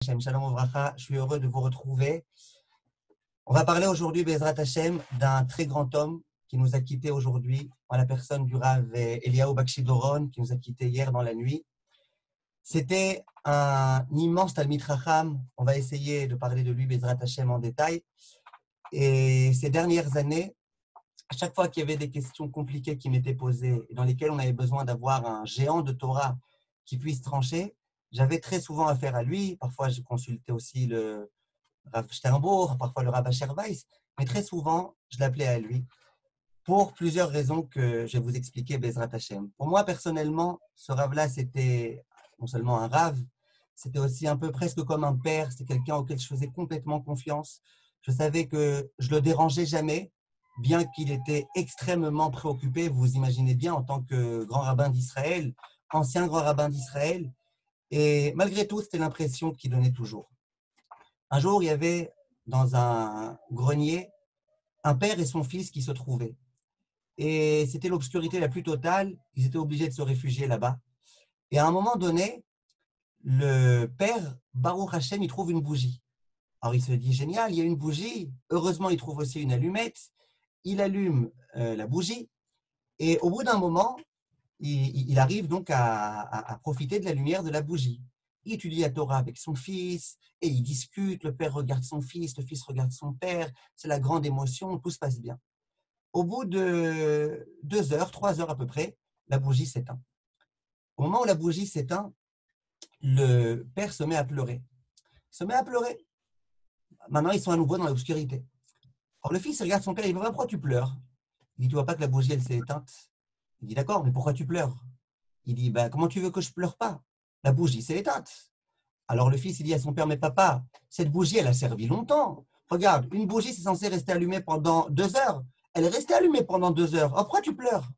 Shalom Ouvracha, je suis heureux de vous retrouver. On va parler aujourd'hui, Bezrat Hashem, d'un très grand homme qui nous a quittés aujourd'hui, en la personne du Rav Eliyahu Bakshi Doron, qui nous a quittés hier dans la nuit. C'était un immense Talmid Chacham. On va essayer de parler de lui, Bezrat Hashem, en détail. Et ces dernières années, à chaque fois qu'il y avait des questions compliquées qui m'étaient posées et dans lesquelles on avait besoin d'avoir un géant de Torah qui puisse trancher, j'avais très souvent affaire à lui. Parfois, je consultais aussi le Rav Sternbourg, parfois le Rav Asher Weiss, mais très souvent, je l'appelais à lui pour plusieurs raisons que je vais vous expliquer, Bezrat Hashem. Pour moi, personnellement, ce Rav-là, c'était non seulement un Rav, c'était aussi un peu presque comme un père. C'est quelqu'un auquel je faisais complètement confiance. Je savais que je le dérangeais jamais, bien qu'il était extrêmement préoccupé. Vous imaginez bien, en tant que grand rabbin d'Israël, ancien grand rabbin d'Israël. Et malgré tout, c'était l'impression qu'il donnait toujours. Un jour, il y avait dans un grenier un père et son fils qui se trouvaient. Et c'était l'obscurité la plus totale. Ils étaient obligés de se réfugier là-bas. Et à un moment donné, le père, Baruch Hashem, il trouve une bougie. Alors il se dit, génial, il y a une bougie. Heureusement, il trouve aussi une allumette. Il allume la bougie. Et au bout d'un moment, il arrive donc à profiter de la lumière de la bougie. Il étudie la Torah avec son fils et il discute. Le père regarde son fils, le fils regarde son père. C'est la grande émotion, tout se passe bien. Au bout de 2 heures, 3 heures à peu près, la bougie s'éteint. Au moment où la bougie s'éteint, le père se met à pleurer. Il se met à pleurer. Maintenant, ils sont à nouveau dans l'obscurité. Alors le fils regarde son père et il dit, pourquoi tu pleures? Il dit, tu vois pas que la bougie, elle s'est éteinte? Il dit, d'accord, mais pourquoi tu pleures? Il dit, comment tu veux que je pleure pas? La bougie s'est éteinte. Alors le fils, il dit à son père, mais papa, cette bougie, elle a servi longtemps. Regarde, une bougie, c'est censé rester allumée pendant 2 heures. Elle est restée allumée pendant 2 heures. Oh, pourquoi tu pleures?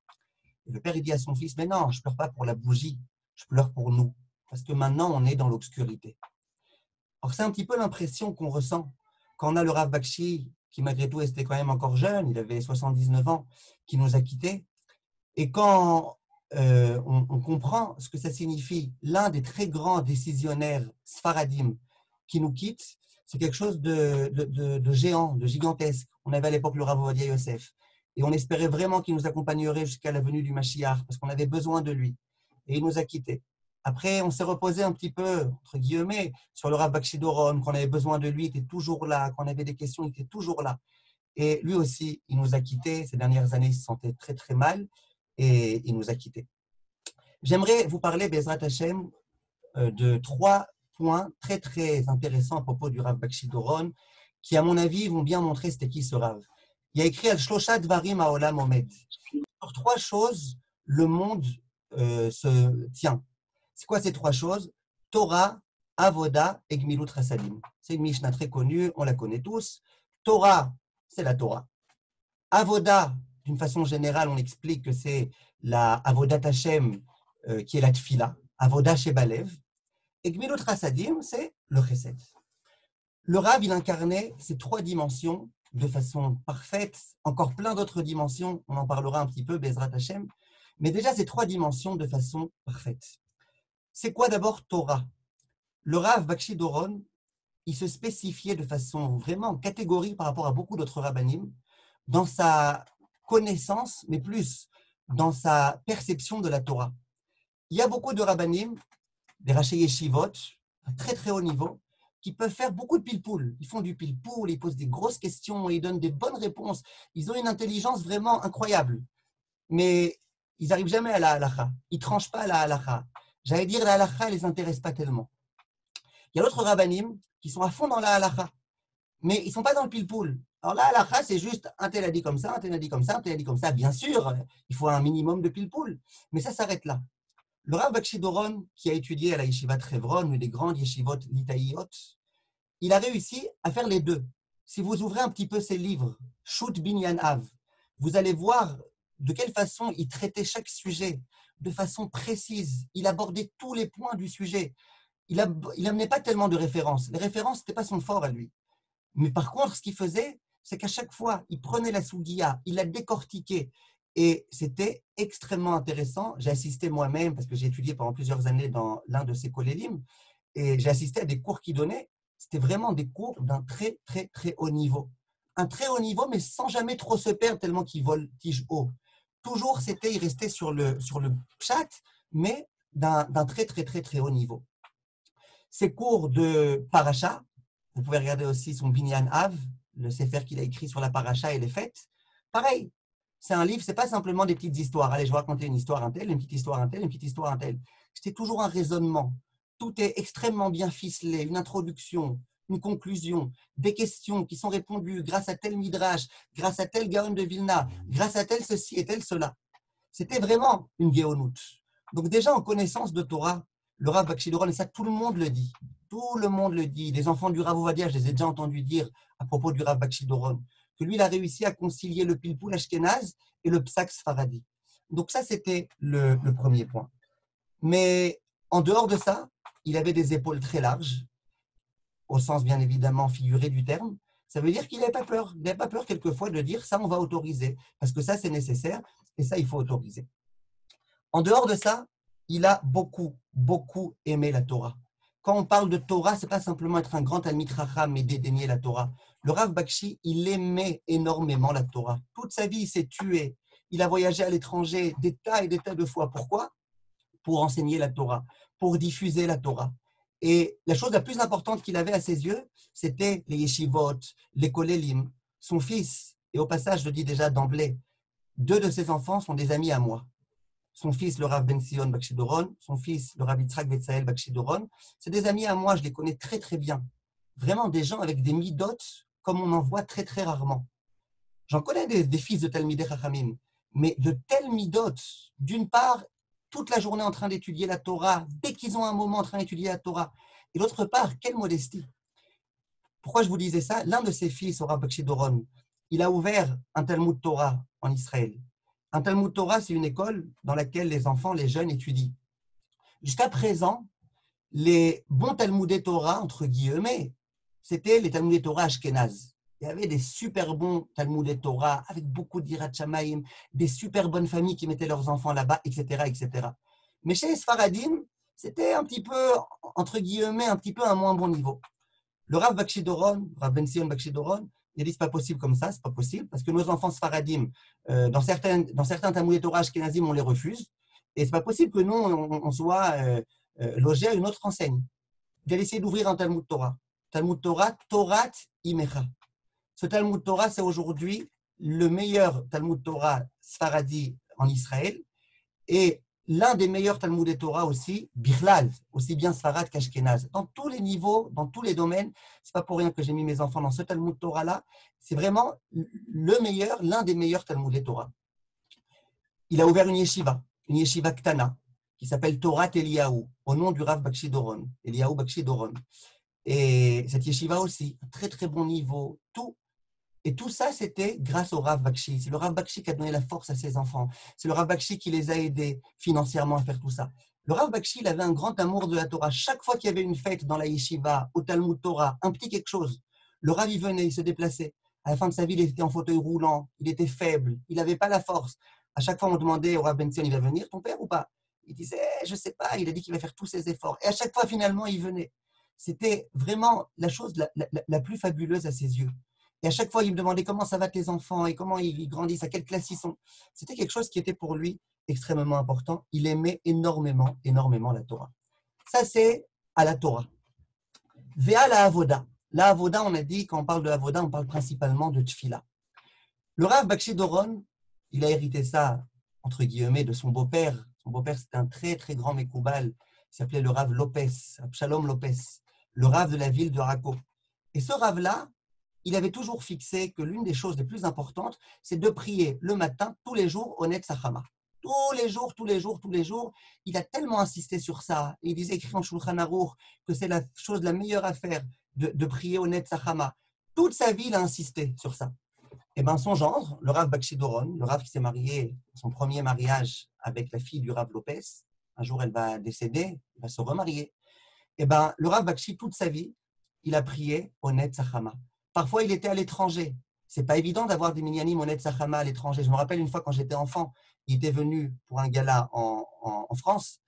Et le père, il dit à son fils, mais non, je ne pleure pas pour la bougie, je pleure pour nous. Parce que maintenant, on est dans l'obscurité. Alors c'est un petit peu l'impression qu'on ressent quand on a le Rav Bakshi, qui malgré tout était quand même encore jeune, il avait 79 ans, qui nous a quittés. Et quand on comprend ce que ça signifie, l'un des très grands décisionnaires sfaradim qui nous quitte, c'est quelque chose de géant, de gigantesque. On avait à l'époque le Rav Ovadia Yosef. Et on espérait vraiment qu'il nous accompagnerait jusqu'à la venue du Mashiach, parce qu'on avait besoin de lui. Et il nous a quittés. Après, on s'est reposé un petit peu, entre guillemets, sur le Rav Bakshi Doron, qu'on avait besoin de lui, il était toujours là, quand on avait des questions, il était toujours là. Et lui aussi, il nous a quittés. Ces dernières années, il se sentait très, très mal et il nous a quittés. J'aimerais vous parler, Bezrat Hashem, de 3 points très, très intéressants à propos du Rav Bakshi Doron, qui, à mon avis, vont bien montrer c'était qui ce Rav. Il a écrit Al-Shlosha Dvarim Haolam Omed. Sur 3 choses, le monde se tient. C'est quoi ces 3 choses? Torah, Avoda et Gmilut Chasadim. C'est une Mishnah très connue, on la connaît tous. Torah, c'est la Torah. Avoda, d'une façon générale, on explique que c'est la Avodat Hashem qui est la Tfila, Avoda Shebalev. Et Gmilut Chasadim, c'est le Chesed. Le Rav, il incarnait ces 3 dimensions de façon parfaite, encore plein d'autres dimensions, on en parlera un petit peu, Bezrat Hashem, mais déjà ces 3 dimensions de façon parfaite. C'est quoi d'abord Torah? Le Rav Bakshi Doron, il se spécifiait de façon vraiment catégorie par rapport à beaucoup d'autres rabbanim, dans sa connaissance, mais plus dans sa perception de la Torah. Il y a beaucoup de rabbanim, des rachei yeshivot, à très très haut niveau, qui peuvent faire beaucoup de pile-poule. Ils font du pile-poule, ils posent des grosses questions, ils donnent des bonnes réponses. Ils ont une intelligence vraiment incroyable. Mais ils n'arrivent jamais à la halakha. Ils ne tranchent pas à la halakha. J'allais dire, la halakha ne les intéresse pas tellement. Il y a d'autres rabbanim qui sont à fond dans la halakha, mais ils ne sont pas dans le pile-poule. Alors la halakha, c'est juste un tel a dit comme ça, un tel a dit comme ça, un tel a dit comme ça. Bien sûr, il faut un minimum de pile-poule, mais ça s'arrête là. Le Rav Bakshi Doron, qui a étudié à la yeshiva de Hebron, une des grandes yeshivot litaïot, il a réussi à faire les deux. Si vous ouvrez un petit peu ses livres, Shut Binyan Av, vous allez voir de quelle façon il traitait chaque sujet de façon précise. Il abordait tous les points du sujet. Il n'amenait pas tellement de références. Les références, ce n'était pas son fort à lui. Mais par contre, ce qu'il faisait, c'est qu'à chaque fois, il prenait la Sougia, il la décortiquait. Et c'était extrêmement intéressant. J'ai assisté moi-même, parce que j'ai étudié pendant plusieurs années dans l'un de ses kolélim. et j'ai assisté à des cours qu'il donnait. C'était vraiment des cours d'un très, très, très haut niveau. Un très haut niveau, mais sans jamais trop se perdre tellement qu'il voltige haut. Toujours, il restait sur le pshat, mais d'un très, très, très, très haut niveau. Ses cours de paracha, vous pouvez regarder aussi son Binyan Av, le sefer qu'il a écrit sur la paracha et les fêtes. Pareil, c'est un livre, c'est pas simplement des petites histoires. Allez, je vais raconter une histoire un tel, une petite histoire un tel, une petite histoire un tel. C'était toujours un raisonnement. Tout est extrêmement bien ficelé, une introduction, une conclusion, des questions qui sont répondues grâce à tel midrash, grâce à tel Gaon de Vilna, grâce à tel ceci et tel cela. C'était vraiment une Géonout. Donc déjà en connaissance de Torah, le Rav Bakshi Doron, et ça tout le monde le dit, tout le monde le dit, les enfants du Rav Ovadia, je les ai déjà entendus dire à propos du Rav Bakshi Doron, que lui il a réussi à concilier le Pilpoul Ashkenaz et le Psak Sfaradi. Donc ça c'était le premier point. Mais en dehors de ça, il avait des épaules très larges, au sens bien évidemment figuré du terme. Ça veut dire qu'il n'avait pas peur. Il n'avait pas peur quelquefois de dire ça on va autoriser, parce que ça c'est nécessaire et ça il faut autoriser. En dehors de ça, il a beaucoup, beaucoup aimé la Torah. Quand on parle de Torah, ce n'est pas simplement être un grand Talmid Chacham et dédaigner la Torah. Le Rav Bakshi, il aimait énormément la Torah. Toute sa vie, il s'est tué. Il a voyagé à l'étranger des tas et des tas de fois. Pourquoi? Pour enseigner la Torah, pour diffuser la Torah. Et la chose la plus importante qu'il avait à ses yeux, c'était les yeshivot, les kolélim. Son fils, et au passage, je le dis déjà d'emblée, 2 de ses enfants sont des amis à moi. Son fils, le Rav Ben Sion Bakshi Doron, son fils, le Rav Yitzhak Betzael Bakshi Doron, c'est des amis à moi, je les connais très très bien. Vraiment des gens avec des midot comme on en voit très très rarement. J'en connais des fils de Talmidei Chachamim, mais de tels midot, d'une part, toute la journée en train d'étudier la Torah, dès qu'ils ont un moment en train d'étudier la Torah, et d'autre part, quelle modestie. Pourquoi je vous disais ça? L'un de ses fils, au Rav Bakshi Doron, il a ouvert un Talmud Torah en Israël. Un Talmud Torah, c'est une école dans laquelle les enfants, les jeunes étudient. Jusqu'à présent, les bons Talmudé Torah, entre guillemets, c'était les Talmudé Torah Ashkenaz. Il y avait des super bons Talmudé Torah avec beaucoup d'Irat Shamaim, des super bonnes familles qui mettaient leurs enfants là-bas, etc., etc. Mais chez les Sfaradim, c'était un petit peu, entre guillemets, un petit peu un moins bon niveau. Le Rav Bakshi Doron, Rav Ben Sion Bakshi Doron, il a dit c'est pas possible comme ça, c'est pas possible, parce que nos enfants Sfaradim, dans certains Talmudé Torah Ashkenazim, on les refuse, et c'est pas possible que nous, on soit logés à une autre enseigne. Il a essayé d'ouvrir un Talmud Torah. Talmud Torah, Torat Imecha. Ce Talmud Torah, c'est aujourd'hui le meilleur Talmud Torah Sfaradi en Israël, et l'un des meilleurs Talmud Torah aussi, Bichlal, aussi bien Sfarad qu'Ashkenaz. Dans tous les niveaux, dans tous les domaines, c'est pas pour rien que j'ai mis mes enfants dans ce Talmud Torah-là, c'est vraiment le meilleur, l'un des meilleurs Talmud Torah. Il a ouvert une yeshiva Ktana, qui s'appelle Torah Eliyahu, au nom du Rav Bakshi Doron, Eliyahu Bakshi Doron. Et cette yeshiva aussi, un très très bon niveau, tout. Et tout ça, c'était grâce au Rav Bakshi. C'est le Rav Bakshi qui a donné la force à ses enfants. C'est le Rav Bakshi qui les a aidés financièrement à faire tout ça. Le Rav Bakshi, il avait un grand amour de la Torah. Chaque fois qu'il y avait une fête dans la yeshiva, au Talmud Torah, un petit quelque chose, le Rav, il venait, il se déplaçait. À la fin de sa vie, il était en fauteuil roulant, il était faible, il n'avait pas la force. À chaque fois, on demandait au Rav Ben Sion, il va venir, ton père ou pas? Il disait, je ne sais pas, il a dit qu'il va faire tous ses efforts. Et à chaque fois, finalement, il venait. C'était vraiment la chose la plus fabuleuse à ses yeux. Et à chaque fois, il me demandait comment ça va tes enfants et comment ils grandissent, à quelle classe ils sont. C'était quelque chose qui était pour lui extrêmement important. Il aimait énormément, énormément la Torah. Ça, c'est à la Torah. Véa la Avoda. La Avoda, on a dit, quand on parle de Avoda, on parle principalement de Tfila. Le Rav Bakshi Doron, il a hérité ça, entre guillemets, de son beau-père. Son beau-père, c'était un très, très grand Mekoubal. Il s'appelait le Rav Lopez, Abshalom Lopez, le Rav de la ville de Rako. Et ce Rav-là, il avait toujours fixé que l'une des choses les plus importantes, c'est de prier le matin, tous les jours, au Netz Hachama. Tous les jours, tous les jours, tous les jours. Il a tellement insisté sur ça. Il disait, écrit en Shulchan Aruch, que c'est la chose la meilleure à faire de prier au Netz Hachama. Toute sa vie, il a insisté sur ça. Et bien, son gendre, le Rav Bakshi Doron, le Rav qui s'est marié, son premier mariage avec la fille du Rav Lopez, un jour elle va décéder, elle va se remarier. Et bien, le Rav Bakshi, toute sa vie, il a prié au Netz Hachama. Parfois, il était à l'étranger. C'est pas évident d'avoir des minyanim au Netz Hachama à l'étranger. Je me rappelle une fois quand j'étais enfant, il était venu pour un gala en France.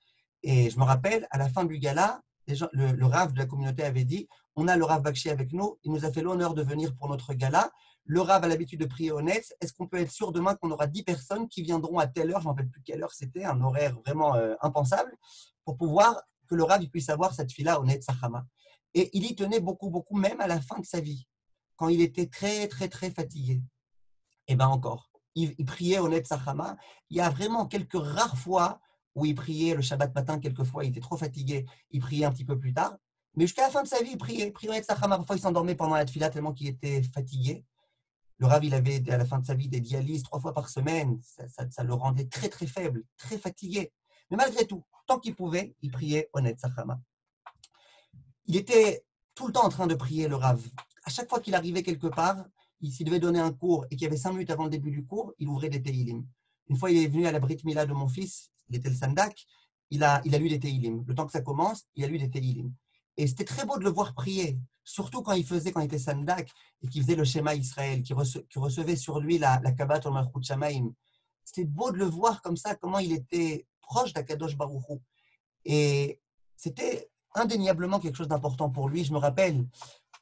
Et je me rappelle, à la fin du gala, le Rav de la communauté avait dit, on a le Rav Bakshi avec nous, il nous a fait l'honneur de venir pour notre gala. Le Rav a l'habitude de prier au Netz. Est-ce qu'on peut être sûr demain qu'on aura 10 personnes qui viendront à telle heure, je ne me rappelle plus quelle heure c'était, un horaire vraiment impensable, pour pouvoir que le Rav puisse avoir cette fila au Netz Sachama. Et il y tenait beaucoup, beaucoup, même à la fin de sa vie, quand il était très, très, très fatigué. Et bien encore, il priait au Netz Sachama. Il y a vraiment quelques rares fois où il priait le Shabbat matin, quelquefois il était trop fatigué, il priait un petit peu plus tard. Mais jusqu'à la fin de sa vie, il priait au Netz Sachama. Parfois, il s'endormait pendant la tefila tellement qu'il était fatigué. Le Rav, il avait à la fin de sa vie des dialyses 3 fois par semaine. Ça le rendait très, très faible, très fatigué. Mais malgré tout, tant qu'il pouvait, il priait au Netz Sachama. Il était tout le temps en train de prier, le Rav. À chaque fois qu'il arrivait quelque part, s'il devait donner un cours et qu'il y avait 5 minutes avant le début du cours, il ouvrait des Teilim. Une fois, il est venu à la Brit Mila de mon fils, il était le Sandak, il a lu des Teilim. Le temps que ça commence, il a lu des Teilim. Et c'était très beau de le voir prier, surtout quand il était Sandak et qu'il faisait le Shema Israël, qui recevait sur lui la Kabbat au Malchut Shamaim. C'était beau de le voir comme ça, comment il était proche d'Akadosh Baruch Hu. Et c'était indéniablement quelque chose d'important pour lui. Je me rappelle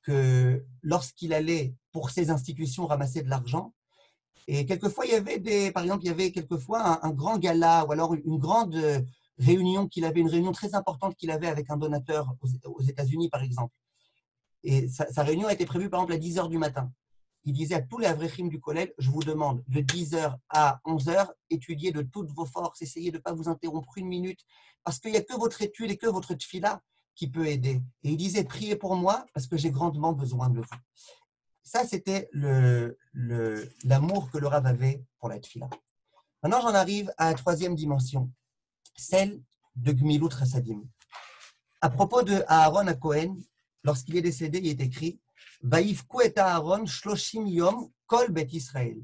que lorsqu'il allait pour ses institutions ramasser de l'argent, et quelquefois, par exemple, il y avait quelquefois un grand gala ou alors une grande réunion qu'il avait, une réunion très importante qu'il avait avec un donateur aux États-Unis, par exemple. Et sa réunion a été prévue, par exemple, à 10 h du matin. Il disait à tous les avrechim du collège, je vous demande de 10 h à 11 h, étudiez de toutes vos forces, essayez de ne pas vous interrompre une minute, parce qu'il n'y a que votre étude et que votre tfila qui peut aider. Et il disait, priez pour moi, parce que j'ai grandement besoin de vous. Ça, c'était l'amour que le Rav avait pour la tfila. Maintenant, j'en arrive à la troisième dimension, celle de Gmilut Chasadim. À propos de Aaron à Cohen, lorsqu'il est décédé, il est écrit Vaïfku et Aaron shloshim yom kol bet Israël.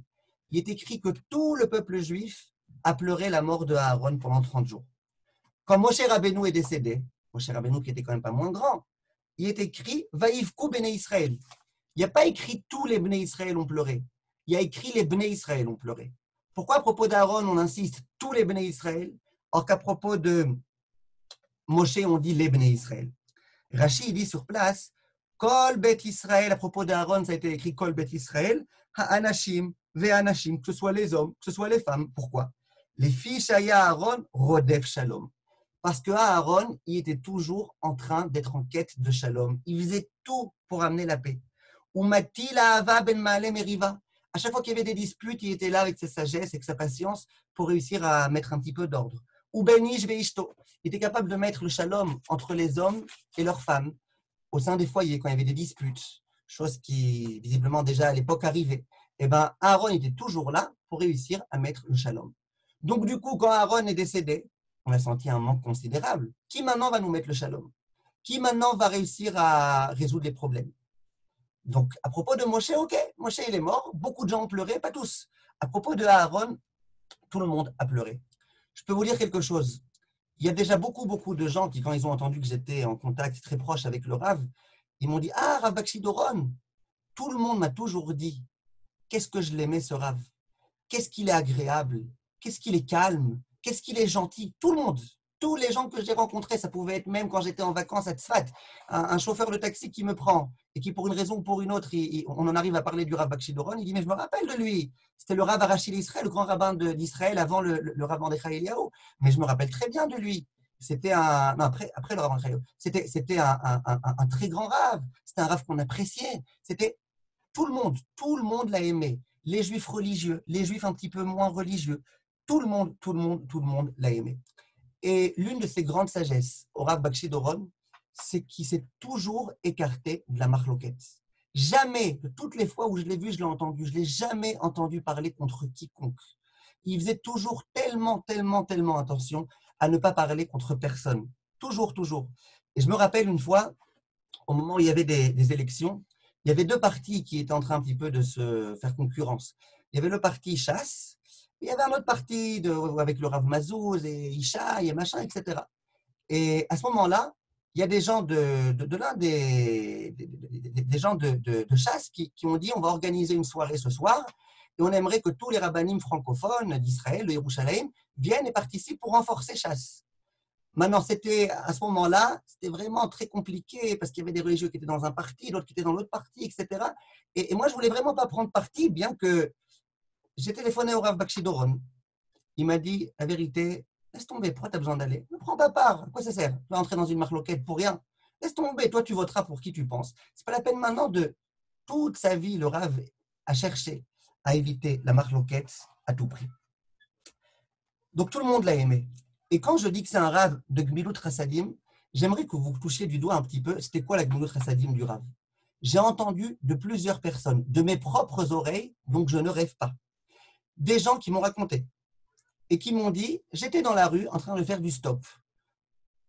Il est écrit que tout le peuple juif a pleuré la mort de Aaron pendant 30 jours. Quand Moshe Rabbeinu est décédé, Moshe Rabbeinu qui était quand même pas moins grand, il est écrit Vaïfku bnei Israël. Il n'y a pas écrit tous les bnei Israël ont pleuré. Il y a écrit les bnei Israël ont pleuré. Pourquoi à propos d'Aaron on insiste tous les bnei Israël, alors qu'à propos de Moshe on dit les bnei Israël. Rashi dit sur place, Kol Bet Israël, à propos d'Aaron, ça a été écrit Kol Bet Israël, Ha'anashim, Ve'anashim, que ce soit les hommes, que ce soit les femmes. Pourquoi? Les filles Shaya Aaron, Rodef Shalom. Parce que Aaron, il était toujours en train d'être en quête de Shalom. Il faisait tout pour amener la paix. Umati Lahava Ben Maalem Meriva. À chaque fois qu'il y avait des disputes, il était là avec sa sagesse et sa patience pour réussir à mettre un petit peu d'ordre. Ou Benish Veishto. Il était capable de mettre le shalom entre les hommes et leurs femmes au sein des foyers quand il y avait des disputes, chose qui visiblement déjà à l'époque arrivait. Et bien Aaron était toujours là pour réussir à mettre le shalom. Donc du coup, quand Aaron est décédé, on a senti un manque considérable. Qui maintenant va nous mettre le shalom? Qui maintenant va réussir à résoudre les problèmes? Donc à propos de Moshe, ok, Moshe il est mort, beaucoup de gens ont pleuré, pas tous. À propos de Aaron, tout le monde a pleuré. Je peux vous dire quelque chose. Il y a déjà beaucoup de gens qui, quand ils ont entendu que j'étais en contact très proche avec le Rav, ils m'ont dit « Ah, Rav Bakshi Doron !» Tout le monde m'a toujours dit « Qu'est-ce que je l'aimais ce Rav ! Qu'est-ce qu'il est agréable ! Qu'est-ce qu'il est calme ! Qu'est-ce qu'il est gentil !» Tout le monde, tous les gens que j'ai rencontrés, ça pouvait être même quand j'étais en vacances à Tzfat, un chauffeur de taxi qui me prend et qui, pour une raison ou pour une autre, on en arrive à parler du Rav Bakshi Doron, il dit « Mais je me rappelle de lui !» C'était le Rav Arashi d'Israël, le grand rabbin d'Israël avant le Rav Mordechai Eliyahu. Mais je me rappelle très bien de lui. C'était un. Non, après le Rav Mordechai Eliyahu. C'était un très grand Rav. C'était un Rav qu'on appréciait. C'était tout le monde l'a aimé. Les Juifs religieux, les Juifs un petit peu moins religieux. Tout le monde l'a aimé. Et l'une de ses grandes sagesses au Rav Bakshi Doron, c'est qu'il s'est toujours écarté de la marloquette. Jamais, de toutes les fois où je l'ai vu, je l'ai entendu, je ne l'ai jamais entendu parler contre quiconque. Il faisait toujours tellement attention à ne pas parler contre personne. Toujours. Et je me rappelle une fois, au moment où il y avait des élections, il y avait deux partis qui étaient en train un petit peu de se faire concurrence. Il y avait le parti Chasse, et il y avait un autre parti avec le Rav Mazouz et Isha et machin, etc. Et à ce moment-là, il y a des gens des gens de Chasse qui ont dit on va organiser une soirée ce soir et on aimerait que tous les rabbinim francophones d'Israël, de Yerushalayim, viennent et participent pour renforcer Chasse. Maintenant, c'était à ce moment-là, c'était vraiment très compliqué parce qu'il y avait des religieux qui étaient dans un parti, d'autres qui étaient dans l'autre parti, etc. Et moi, je voulais vraiment pas prendre parti, bien que j'ai téléphoné au Rav Bakshi Doron. Il m'a dit, la vérité, laisse tomber, pourquoi tu as besoin d'aller? Ne prends pas part, à quoi ça sert? Tu vas entrer dans une marloquette pour rien. Laisse tomber, toi tu voteras pour qui tu penses. C'est pas la peine maintenant de toute sa vie, le Rav a cherché à éviter la marloquette à tout prix. Donc tout le monde l'a aimé. Et quand je dis que c'est un Rav de Gmilut Chassadim, j'aimerais que vous touchiez du doigt un petit peu, c'était quoi la Gmilut Chassadim du Rav? J'ai entendu de plusieurs personnes, de mes propres oreilles, donc je ne rêve pas, des gens qui m'ont raconté et qui m'ont dit, j'étais dans la rue en train de faire du stop.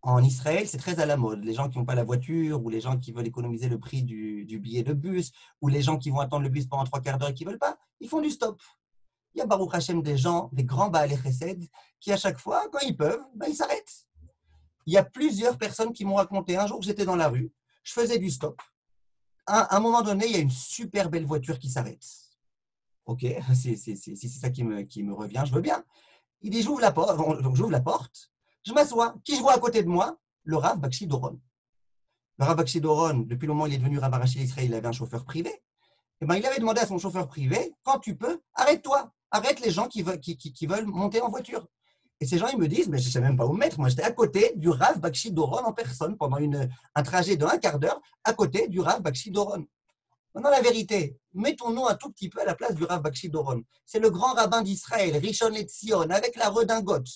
En Israël, c'est très à la mode. Les gens qui n'ont pas la voiture, ou les gens qui veulent économiser le prix du billet de bus, ou les gens qui vont attendre le bus pendant 3/4 d'heure et qui ne veulent pas, ils font du stop. Il y a Baruch Hashem des gens, des grands Baalei Chesed, qui à chaque fois, quand ils peuvent, ils s'arrêtent. Il y a plusieurs personnes qui m'ont raconté, un jour que j'étais dans la rue, je faisais du stop. À un moment donné, il y a une super belle voiture qui s'arrête. Ok, si c'est ça qui me revient, je veux bien. Il dit, j'ouvre la porte, donc j'ouvre la porte, je m'assois. Qui je vois à côté de moi? Le Rav Bakshi Doron. Le Rav Bakshi Doron, depuis le moment où il est devenu Rav Arashi Israël, il avait un chauffeur privé. Et ben, il avait demandé à son chauffeur privé, quand tu peux, arrête-toi. Arrête les gens qui veulent monter en voiture. Et ces gens, ils me disent, mais je ne sais même pas où me mettre. Moi, j'étais à côté du Rav Bakshi Doron en personne pendant un trajet de 1/4 d'heure, à côté du Rav Bakshi Doron. Maintenant, la vérité, mettons-nous un tout petit peu à la place du Rav Bakshi Doron. C'est le grand rabbin d'Israël, Rishon LeZion, avec la redingote.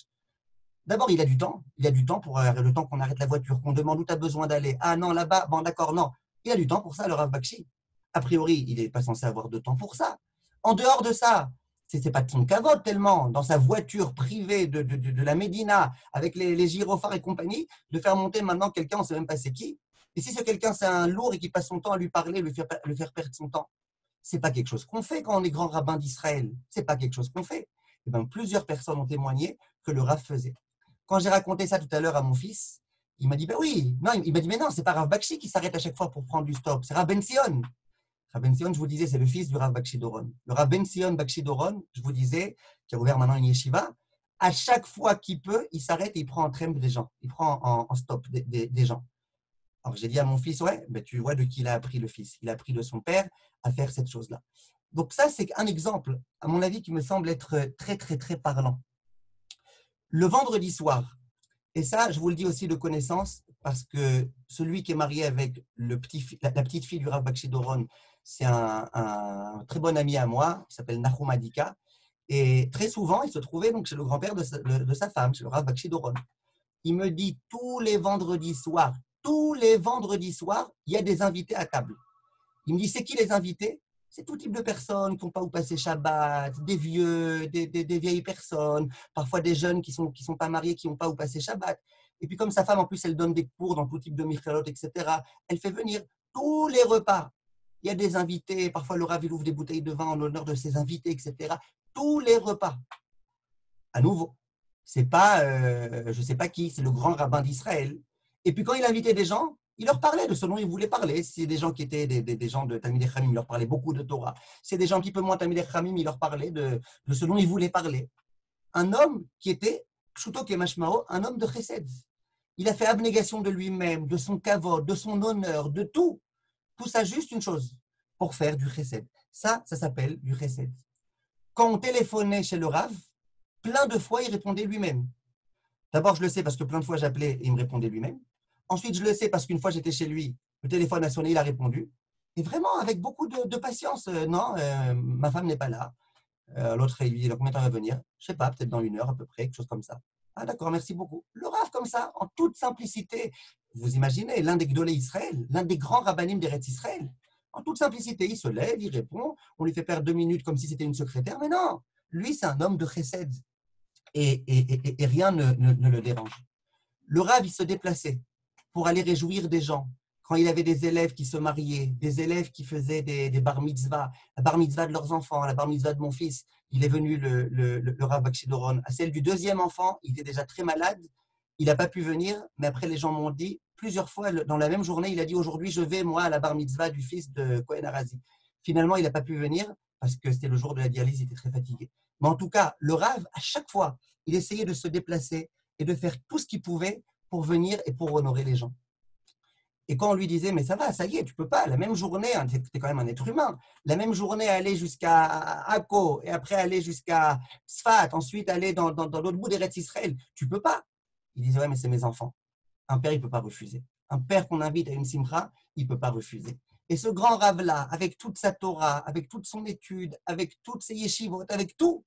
D'abord, il a du temps. Il a du temps pour le temps qu'on arrête la voiture, qu'on demande où tu as besoin d'aller. Ah non, là-bas, bon d'accord, non. Il a du temps pour ça, le Rav Bakshi. A priori, il n'est pas censé avoir de temps pour ça. En dehors de ça, ce n'est pas de son cavote tellement, dans sa voiture privée de la Médina, avec les gyrophares et compagnie, de faire monter maintenant quelqu'un, on ne sait même pas c'est qui. Et si ce quelqu'un, c'est un lourd et qui passe son temps à lui parler, lui faire perdre son temps, ce n'est pas quelque chose qu'on fait quand on est grand rabbin d'Israël. Ce n'est pas quelque chose qu'on fait. Et bien, plusieurs personnes ont témoigné que le Rav faisait. Quand j'ai raconté ça tout à l'heure à mon fils, il m'a dit, ben oui, non, il m'a dit, mais non, c'est pas Rav Bakshi qui s'arrête à chaque fois pour prendre du stop, c'est Rav Ben Sion. Rav Ben Sion, je vous disais, c'est le fils du Rav Bakshi Doron. Le Rav Ben Sion Bakshi Doron, je vous disais, qui a ouvert maintenant une yeshiva, à chaque fois qu'il peut, il s'arrête et il prend en trempe des gens, il prend en stop des gens. Alors j'ai dit à mon fils, ouais, ben, tu vois de qui il a appris le fils. Il a appris de son père à faire cette chose-là. Donc ça, c'est un exemple, à mon avis, qui me semble être très, très, très parlant. Le vendredi soir, et ça, je vous le dis aussi de connaissance, parce que celui qui est marié avec la petite fille du Rav Bakshi Doron, c'est un très bon ami à moi, il s'appelle Nahum Adika. Et très souvent, il se trouvait donc chez le grand-père de sa femme, chez le Rav Bakshi Doron. Il me dit tous les vendredis soirs, il y a des invités à table. Il me dit, c'est qui les invités? C'est tout type de personnes qui n'ont pas où passer Shabbat, des vieux, des vieilles personnes, parfois des jeunes qui sont pas mariés, qui n'ont pas où passer Shabbat. Et puis comme sa femme, en plus, elle donne des cours dans tout type de michalot, etc., elle fait venir tous les repas. Il y a des invités, parfois le Rav, il ouvre des bouteilles de vin en l'honneur de ses invités, etc. Tous les repas. À nouveau, c'est pas, je ne sais pas qui, c'est le grand rabbin d'Israël. Et puis quand il invitait des gens, il leur parlait de ce dont il voulait parler. Si c'est des gens qui étaient des gens de Talmidei Chachamim, il leur parlait beaucoup de Torah. Si c'est des gens un petit peu moins Talmidei Chachamim, il leur parlait de ce dont il voulait parler. Un homme qui était, Pshuto Kemashmao, un homme de chesed. Il a fait abnégation de lui-même, de son kavod, de son honneur, de tout. Tout ça juste une chose, pour faire du chesed. Ça s'appelle du chesed. Quand on téléphonait chez le Rav, plein de fois, il répondait lui-même. D'abord, je le sais parce que plein de fois, j'appelais et il me répondait lui-même. Ensuite, je le sais parce qu'une fois, j'étais chez lui, le téléphone a sonné, il a répondu. Et vraiment, avec beaucoup de patience. Non, ma femme n'est pas là. L'autre, il lui dit, combien de temps va venir? Je ne sais pas, peut-être dans 1 heure à peu près, quelque chose comme ça. Ah d'accord, merci beaucoup. Le Rav comme ça, en toute simplicité. Vous imaginez, l'un des Gdolé Israël, l'un des grands rabbinim d'Eretz Israël. En toute simplicité, il se lève, il répond, on lui fait perdre 2 minutes comme si c'était une secrétaire. Mais non, lui, c'est un homme de chesed. Et rien ne le dérange. Le Rav, il se déplaçait pour aller réjouir des gens. Quand il avait des élèves qui se mariaient, des élèves qui faisaient des bar mitzvah, la bar mitzvah de leurs enfants, la bar mitzvah de mon fils, il est venu, le Rav Bakshi Doron. À celle du deuxième enfant, il était déjà très malade, il n'a pas pu venir, mais après les gens m'ont dit, plusieurs fois dans la même journée, il a dit aujourd'hui je vais moi à la bar mitzvah du fils de Cohen Arazi. Finalement, il n'a pas pu venir parce que c'était le jour de la dialyse, il était très fatigué. Mais en tout cas, le Rav, à chaque fois, il essayait de se déplacer et de faire tout ce qu'il pouvait pour venir et pour honorer les gens. Et quand on lui disait, mais ça va, ça y est, tu peux pas, la même journée, hein, tu es quand même un être humain, la même journée aller jusqu'à Akko, et après aller jusqu'à Sfat, ensuite aller dans l'autre bout d'Eretz Israël, tu peux pas. Il disait, ouais, mais c'est mes enfants. Un père, il ne peut pas refuser. Un père qu'on invite à une simcha, il ne peut pas refuser. Et ce grand Rav-là, avec toute sa Torah, avec toute son étude, avec toutes ses yeshivot, avec tout,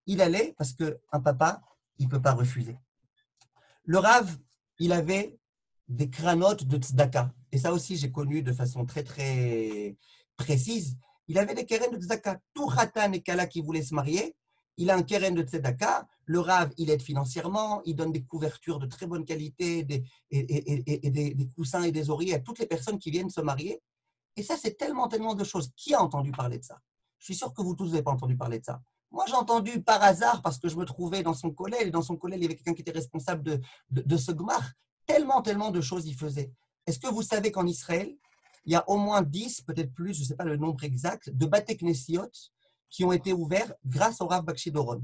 il allait parce qu'un papa, il ne peut pas refuser. Le Rav, il avait des cranotes de tzedaka. Et ça aussi, j'ai connu de façon très, très précise. Il avait des keren de tzedaka. Tout khatan et kala qui voulait se marier, il a un keren de tzedaka. Le Rav, il aide financièrement, il donne des couvertures de très bonne qualité, des coussins et des oreillers à toutes les personnes qui viennent se marier. Et ça, c'est tellement, tellement de choses. Qui a entendu parler de ça? Je suis sûr que vous tous n'avez pas entendu parler de ça. Moi, j'ai entendu par hasard parce que je me trouvais dans son collège. Et dans son collège, il y avait quelqu'un qui était responsable de ce gmar. Tellement, tellement de choses il faisait. Est-ce que vous savez qu'en Israël, il y a au moins 10, peut-être plus, je ne sais pas le nombre exact, de Bate Knessiot qui ont été ouverts grâce au Rav Bakshi Doron.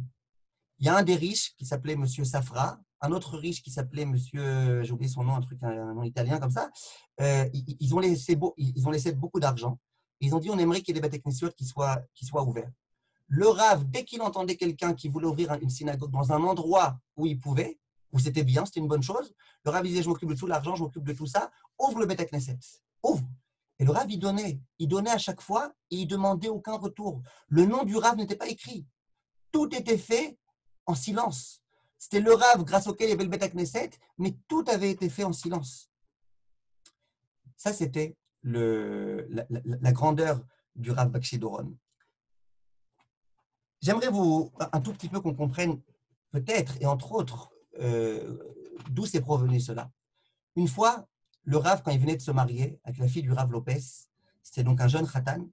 Il y a un des riches qui s'appelait Monsieur Safra, un autre riche qui s'appelait Monsieur, j'ai oublié son nom, un nom italien comme ça. Ils ont laissé beaucoup d'argent. Ils ont dit on aimerait qu'il y ait des Bate Knessiot qui soient ouverts. Le Rav, dès qu'il entendait quelqu'un qui voulait ouvrir une synagogue dans un endroit où il pouvait, où c'était bien, c'était une bonne chose, le Rav disait je m'occupe de tout l'argent, je m'occupe de tout ça, ouvre le Beth Knesset, ouvre. Et le Rav, il donnait à chaque fois et il demandait aucun retour. Le nom du Rav n'était pas écrit. Tout était fait en silence. C'était le Rav grâce auquel il y avait le Beth Knesset, mais tout avait été fait en silence. Ça, c'était la grandeur du Rav Bakshi Doron. J'aimerais un tout petit peu qu'on comprenne peut-être, et entre autres, d'où c'est provenu cela. Une fois, le Rav, quand il venait de se marier avec la fille du Rav Lopez, c'était donc un jeune khatan,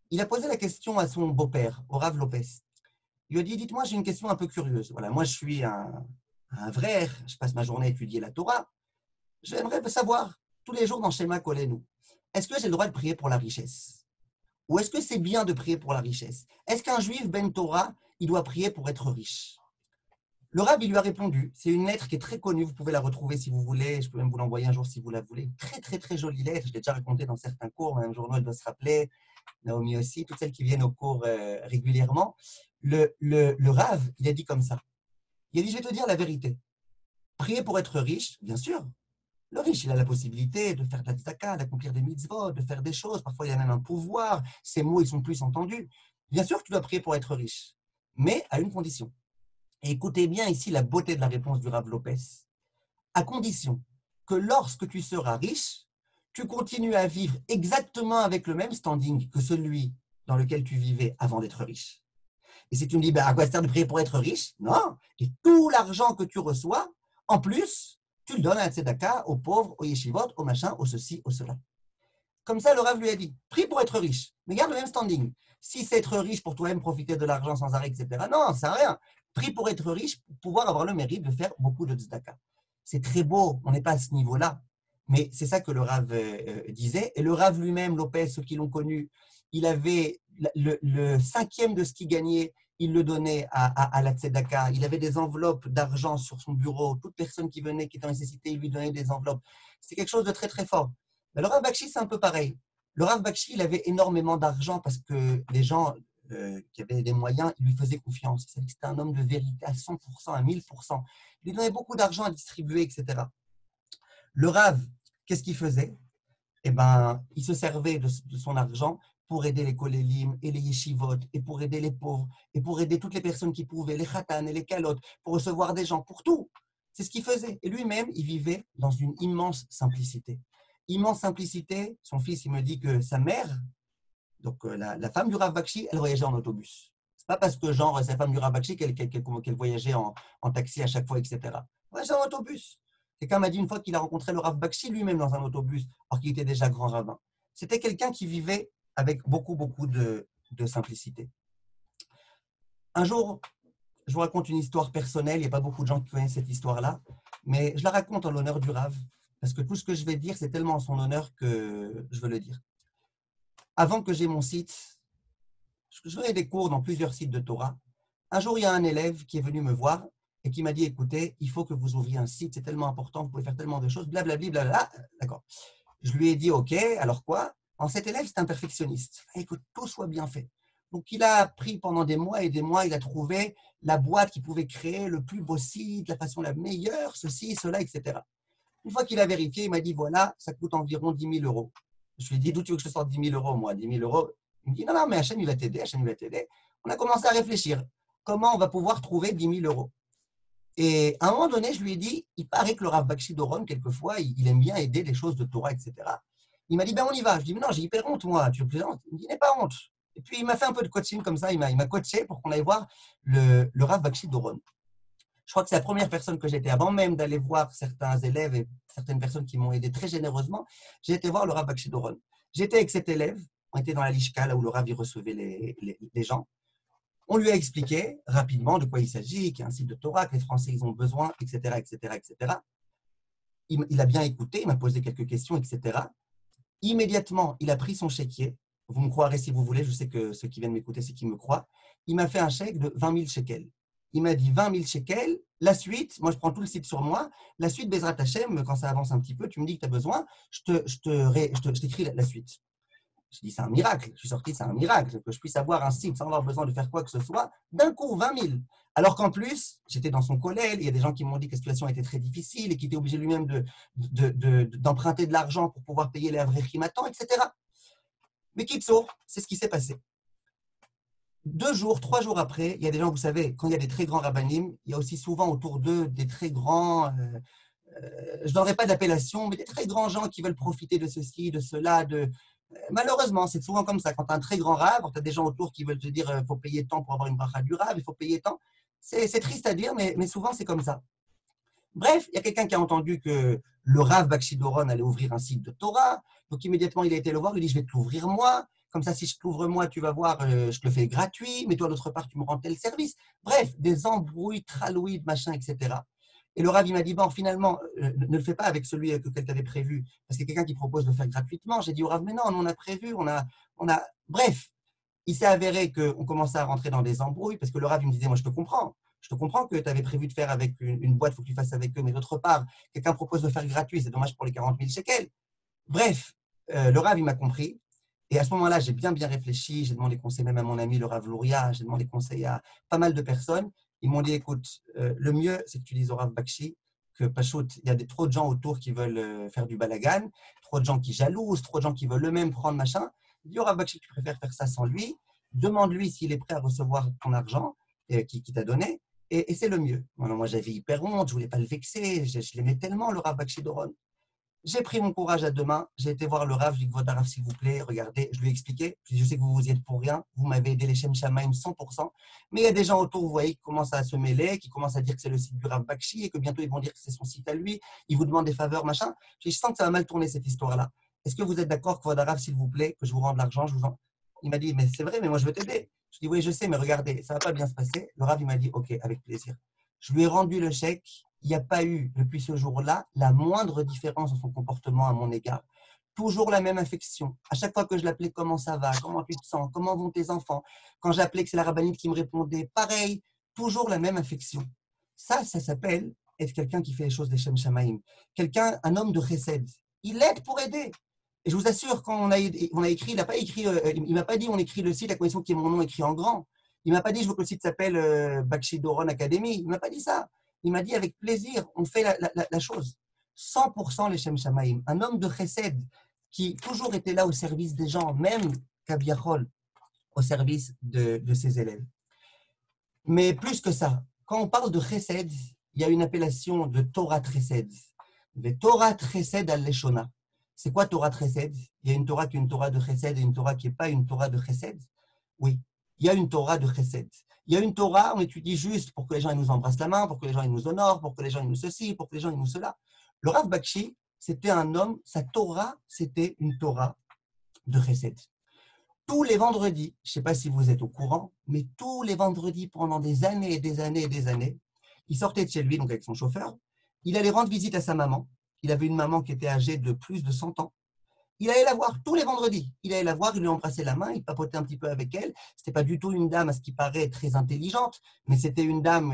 il a posé la question à son beau-père, au Rav Lopez. Il lui a dit, dites-moi, j'ai une question un peu curieuse. Voilà, moi, je suis un vrai, je passe ma journée à étudier la Torah. J'aimerais savoir, tous les jours dans Shema Kolenu, est-ce que j'ai le droit de prier pour la richesse? Ou est-ce que c'est bien de prier pour la richesse? Est-ce qu'un juif ben Torah, il doit prier pour être riche? Le Rav, il lui a répondu. C'est une lettre qui est très connue. Vous pouvez la retrouver si vous voulez. Je peux même vous l'envoyer un jour si vous la voulez. Très, très, très jolie lettre. Je l'ai déjà racontée dans certains cours. Mme Journal elle doit se rappeler. Naomi aussi. Toutes celles qui viennent au cours régulièrement. Le Rav, il a dit comme ça. Il a dit, je vais te dire la vérité. Prier pour être riche, bien sûr. Le riche, il a la possibilité de faire de la tzedaka, d'accomplir des mitzvot, de faire des choses. Parfois, il y a même un pouvoir. Ses mots, ils sont plus entendus. Bien sûr que tu dois prier pour être riche. Mais à une condition. Et écoutez bien ici la beauté de la réponse du Rav Lopez. À condition que lorsque tu seras riche, tu continues à vivre exactement avec le même standing que celui dans lequel tu vivais avant d'être riche. Et si tu me dis, à quoi ça sert de prier pour être riche? Non. Et tout l'argent que tu reçois, en plus, tu le donnes à la tzedaka, aux pauvres, aux yeshivot, aux machins, aux ceci, aux cela. Comme ça, le Rav lui a dit, prie pour être riche, mais garde le même standing. Si c'est être riche pour toi-même profiter de l'argent sans arrêt, etc., non, ça sert à rien. Prie pour être riche, pour pouvoir avoir le mérite de faire beaucoup de tzedaka. C'est très beau, on n'est pas à ce niveau-là, mais c'est ça que le Rav disait. Et le Rav lui-même, Lopez, ceux qui l'ont connu, il avait le cinquième de ce qu'il gagnait, il le donnait à la tzedaka. Il avait des enveloppes d'argent sur son bureau. Toute personne qui venait, qui était en nécessité, il lui donnait des enveloppes. C'est quelque chose de très, très fort. Mais le Rav Bakshi, c'est un peu pareil. Le Rav Bakshi, il avait énormément d'argent parce que les gens qui avaient des moyens, ils lui faisaient confiance. Il savait que c'était un homme de vérité à 100%, à 1000%. Il lui donnait beaucoup d'argent à distribuer, etc. Le Rav, qu'est-ce qu'il faisait? Eh ben, il se servait de son argent pour aider les kolélim et les yeshivot, et pour aider les pauvres, et pour aider toutes les personnes qui pouvaient, les khatan et les kalotes, pour recevoir des gens, pour tout. C'est ce qu'il faisait. Et lui-même, il vivait dans une immense simplicité. Immense simplicité. Son fils, il me dit que sa mère, donc la femme du Rav Bakshi, elle voyageait en autobus. C'est pas parce que genre sa femme du Rav Bakshi qu'elle voyageait en taxi à chaque fois, etc. Elle voyageait en autobus. Quelqu'un m'a dit une fois qu'il a rencontré le Rav Bakshi lui-même dans un autobus, alors qu'il était déjà grand rabbin. C'était quelqu'un qui vivait avec beaucoup, beaucoup de simplicité. Un jour, je vous raconte une histoire personnelle. Il n'y a pas beaucoup de gens qui connaissent cette histoire-là, mais je la raconte en l'honneur du Rav, parce que tout ce que je vais dire, c'est tellement en son honneur que je veux le dire. Avant que j'ai mon site, je donnais des cours dans plusieurs sites de Torah. Un jour, il y a un élève qui est venu me voir et qui m'a dit, écoutez, il faut que vous ouvriez un site, c'est tellement important, vous pouvez faire tellement de choses, blablabli, blablabla. D'accord. Je lui ai dit, OK, alors quoi? Cet élève, c'est un perfectionniste. Il faut que tout soit bien fait. Donc, il a appris pendant des mois et des mois, il a trouvé la boîte qui pouvait créer le plus beau site, la façon la meilleure, ceci, cela, etc. Une fois qu'il a vérifié, il m'a dit, voilà, ça coûte environ 10 000 euros. Je lui ai dit, d'où tu veux que je te sorte 10 000 euros, moi? 10 000 euros. Il me dit, non, non, mais Hachem, il va t'aider, Hachem, il va t'aider. On a commencé à réfléchir. Comment on va pouvoir trouver 10 000 euros? Et à un moment donné, je lui ai dit, il paraît que le Rav Bakshi Doron, quelquefois, il aime bien aider les choses de Torah, etc. Il m'a dit, ben on y va. Je dis, mais non, j'ai hyper honte, moi, tu plaisantes. Il me dit, n'aie pas honte. Et puis, il m'a fait un peu de coaching comme ça, il m'a coaché pour qu'on aille voir le Rav Bakshi Doron. Je crois que c'est la première personne que j'étais, avant même d'aller voir certains élèves et certaines personnes qui m'ont aidé très généreusement, j'ai été voir le Rav Bakshi Doron. J'étais avec cet élève, on était dans la Lishka, là où le Rav y recevait les gens. On lui a expliqué rapidement de quoi il s'agit, qu'il y a un site de Torah, que les Français ils ont besoin, etc., etc., etc. Il a bien écouté, il m'a posé quelques questions, etc. Immédiatement, il a pris son chéquier. Vous me croirez si vous voulez, je sais que ceux qui viennent m'écouter, c'est qui me croient. Il m'a fait un chèque de 20 000 shekels. Il m'a dit 20 000 shekels. La suite, moi je prends tout le site sur moi. La suite, Bezrat Hashem, quand ça avance un petit peu, tu me dis que tu as besoin, je t'écris la suite. Je dis, c'est un miracle. Je suis sorti, c'est un miracle que je puisse avoir un site sans avoir besoin de faire quoi que ce soit. D'un coup, 20 000. Alors qu'en plus, j'étais dans son collège. Il y a des gens qui m'ont dit que la situation était très difficile et qu'il était obligé lui-même d'emprunter de l'argent pour pouvoir payer les Avreichim à temps, etc. Mais Kitso, c'est ce qui s'est passé. 2 jours, 3 jours après, il y a des gens, vous savez, quand il y a des très grands rabbinim, il y a aussi souvent autour d'eux des très grands, je ne donnerai pas d'appellation, mais des très grands gens qui veulent profiter de ceci, de cela, malheureusement, c'est souvent comme ça. Quand tu as un très grand rave, tu as des gens autour qui veulent te dire il faut payer tant pour avoir une bracha du rave, il faut payer tant. C'est triste à dire, mais souvent c'est comme ça. Bref, il y a quelqu'un qui a entendu que le Rav Bakshi Doron allait ouvrir un site de Torah. Donc immédiatement, il a été le voir. Il dit, je vais te l'ouvrir moi. Comme ça, si je t'ouvre moi, tu vas voir, je te le fais gratuit. Mais toi, d'autre part, tu me rends tel service. Bref, des embrouilles, tralouilles, machin, etc. Et le Rav, il m'a dit, bon, finalement, ne le fais pas avec celui que quelqu'un avait prévu. Parce qu'il y a quelqu'un qui propose de le faire gratuitement. J'ai dit au Rav, mais non, on a prévu, on a... Bref, il s'est avéré qu'on commençait à rentrer dans des embrouilles parce que le Rav, il me disait, moi, je te comprends. Je te comprends que tu avais prévu de faire avec une boîte, il faut que tu fasses avec eux. Mais d'autre part, quelqu'un propose de faire gratuit, c'est dommage pour les 40 000 shekels. Bref, le Rav, il m'a compris. Et à ce moment-là, j'ai bien réfléchi. J'ai demandé conseil même à mon ami, le Rav Louria. J'ai demandé conseil à pas mal de personnes. Ils m'ont dit, écoute, le mieux, c'est que tu dises au Rav Bakshi que Pachout, il y a trop de gens autour qui veulent faire du balagan, trop de gens qui jalousent, trop de gens qui veulent eux-mêmes prendre machin. Dis au Rav Bakshi que tu préfères faire ça sans lui. Demande-lui s'il est prêt à recevoir ton argent qui t'a donné. Et c'est le mieux. Moi, j'avais hyper honte, je ne voulais pas le vexer, je l'aimais tellement, le Rav Bakshi Doron. J'ai pris mon courage à deux mains, j'ai été voir le Rav, je lui ai dit, votre Rav, s'il vous plaît, regardez, je lui ai expliqué, je lui ai dit, je sais que vous vous y êtes pour rien, vous m'avez aidé les Shem Shamaim 100%, mais il y a des gens autour, vous voyez, qui commencent à se mêler, qui commencent à dire que c'est le site du Rav Bakshi et que bientôt ils vont dire que c'est son site à lui, ils vous demandent des faveurs, machin. Je sens que ça va mal tourner cette histoire-là. Est-ce que vous êtes d'accord que votre Rav, s'il vous plaît, que je vous rende l'argent, Il m'a dit, mais c'est vrai, mais moi je veux t'aider. Je dis, oui, je sais, mais regardez, ça ne va pas bien se passer. Le Rav, il m'a dit, ok, avec plaisir. Je lui ai rendu le chèque. Il n'y a pas eu, depuis ce jour-là, la moindre différence dans son comportement à mon égard. Toujours la même affection. À chaque fois que je l'appelais, comment ça va, comment tu te sens, comment vont tes enfants. Quand j'appelais, que c'est la rabbinite qui me répondait, pareil, toujours la même affection. Ça s'appelle être quelqu'un qui fait les choses des Shem Shamaim. Quelqu'un, un homme de chesed. Il aide pour aider. Et je vous assure, quand on a écrit, il n'a pas écrit, il m'a pas dit on écrit le site à condition qu'il y ait mon nom écrit en grand. Il m'a pas dit je veux que le site s'appelle Bakshi Doron Academy. Il m'a pas dit ça. Il m'a dit avec plaisir, on fait la chose. 100% les Shem Shamaim. Un homme de chesed qui toujours était là au service des gens, même Kabiachol, au service de ses élèves. Mais plus que ça, quand on parle de chesed, il y a une appellation de Torah chesed. Le Torah chesed al-Leshona. C'est quoi Torah chesed? Il y a une Torah qui est une Torah de chesed et une Torah qui n'est pas une Torah de chesed. Oui, il y a une Torah de chesed. Il y a une Torah, on étudie juste pour que les gens ils nous embrassent la main, pour que les gens ils nous honorent, pour que les gens ils nous ceci, pour que les gens ils nous cela. Le Rav Bakshi, c'était un homme, sa Torah, c'était une Torah de chesed. Tous les vendredis, je ne sais pas si vous êtes au courant, mais tous les vendredis pendant des années et des années et des années, il sortait de chez lui, donc avec son chauffeur, il allait rendre visite à sa maman. Il avait une maman qui était âgée de plus de 100 ans. Il allait la voir tous les vendredis. Il allait la voir, il lui embrassait la main, il papotait un petit peu avec elle. Ce n'était pas du tout une dame, à ce qui paraît, très intelligente, mais c'était une dame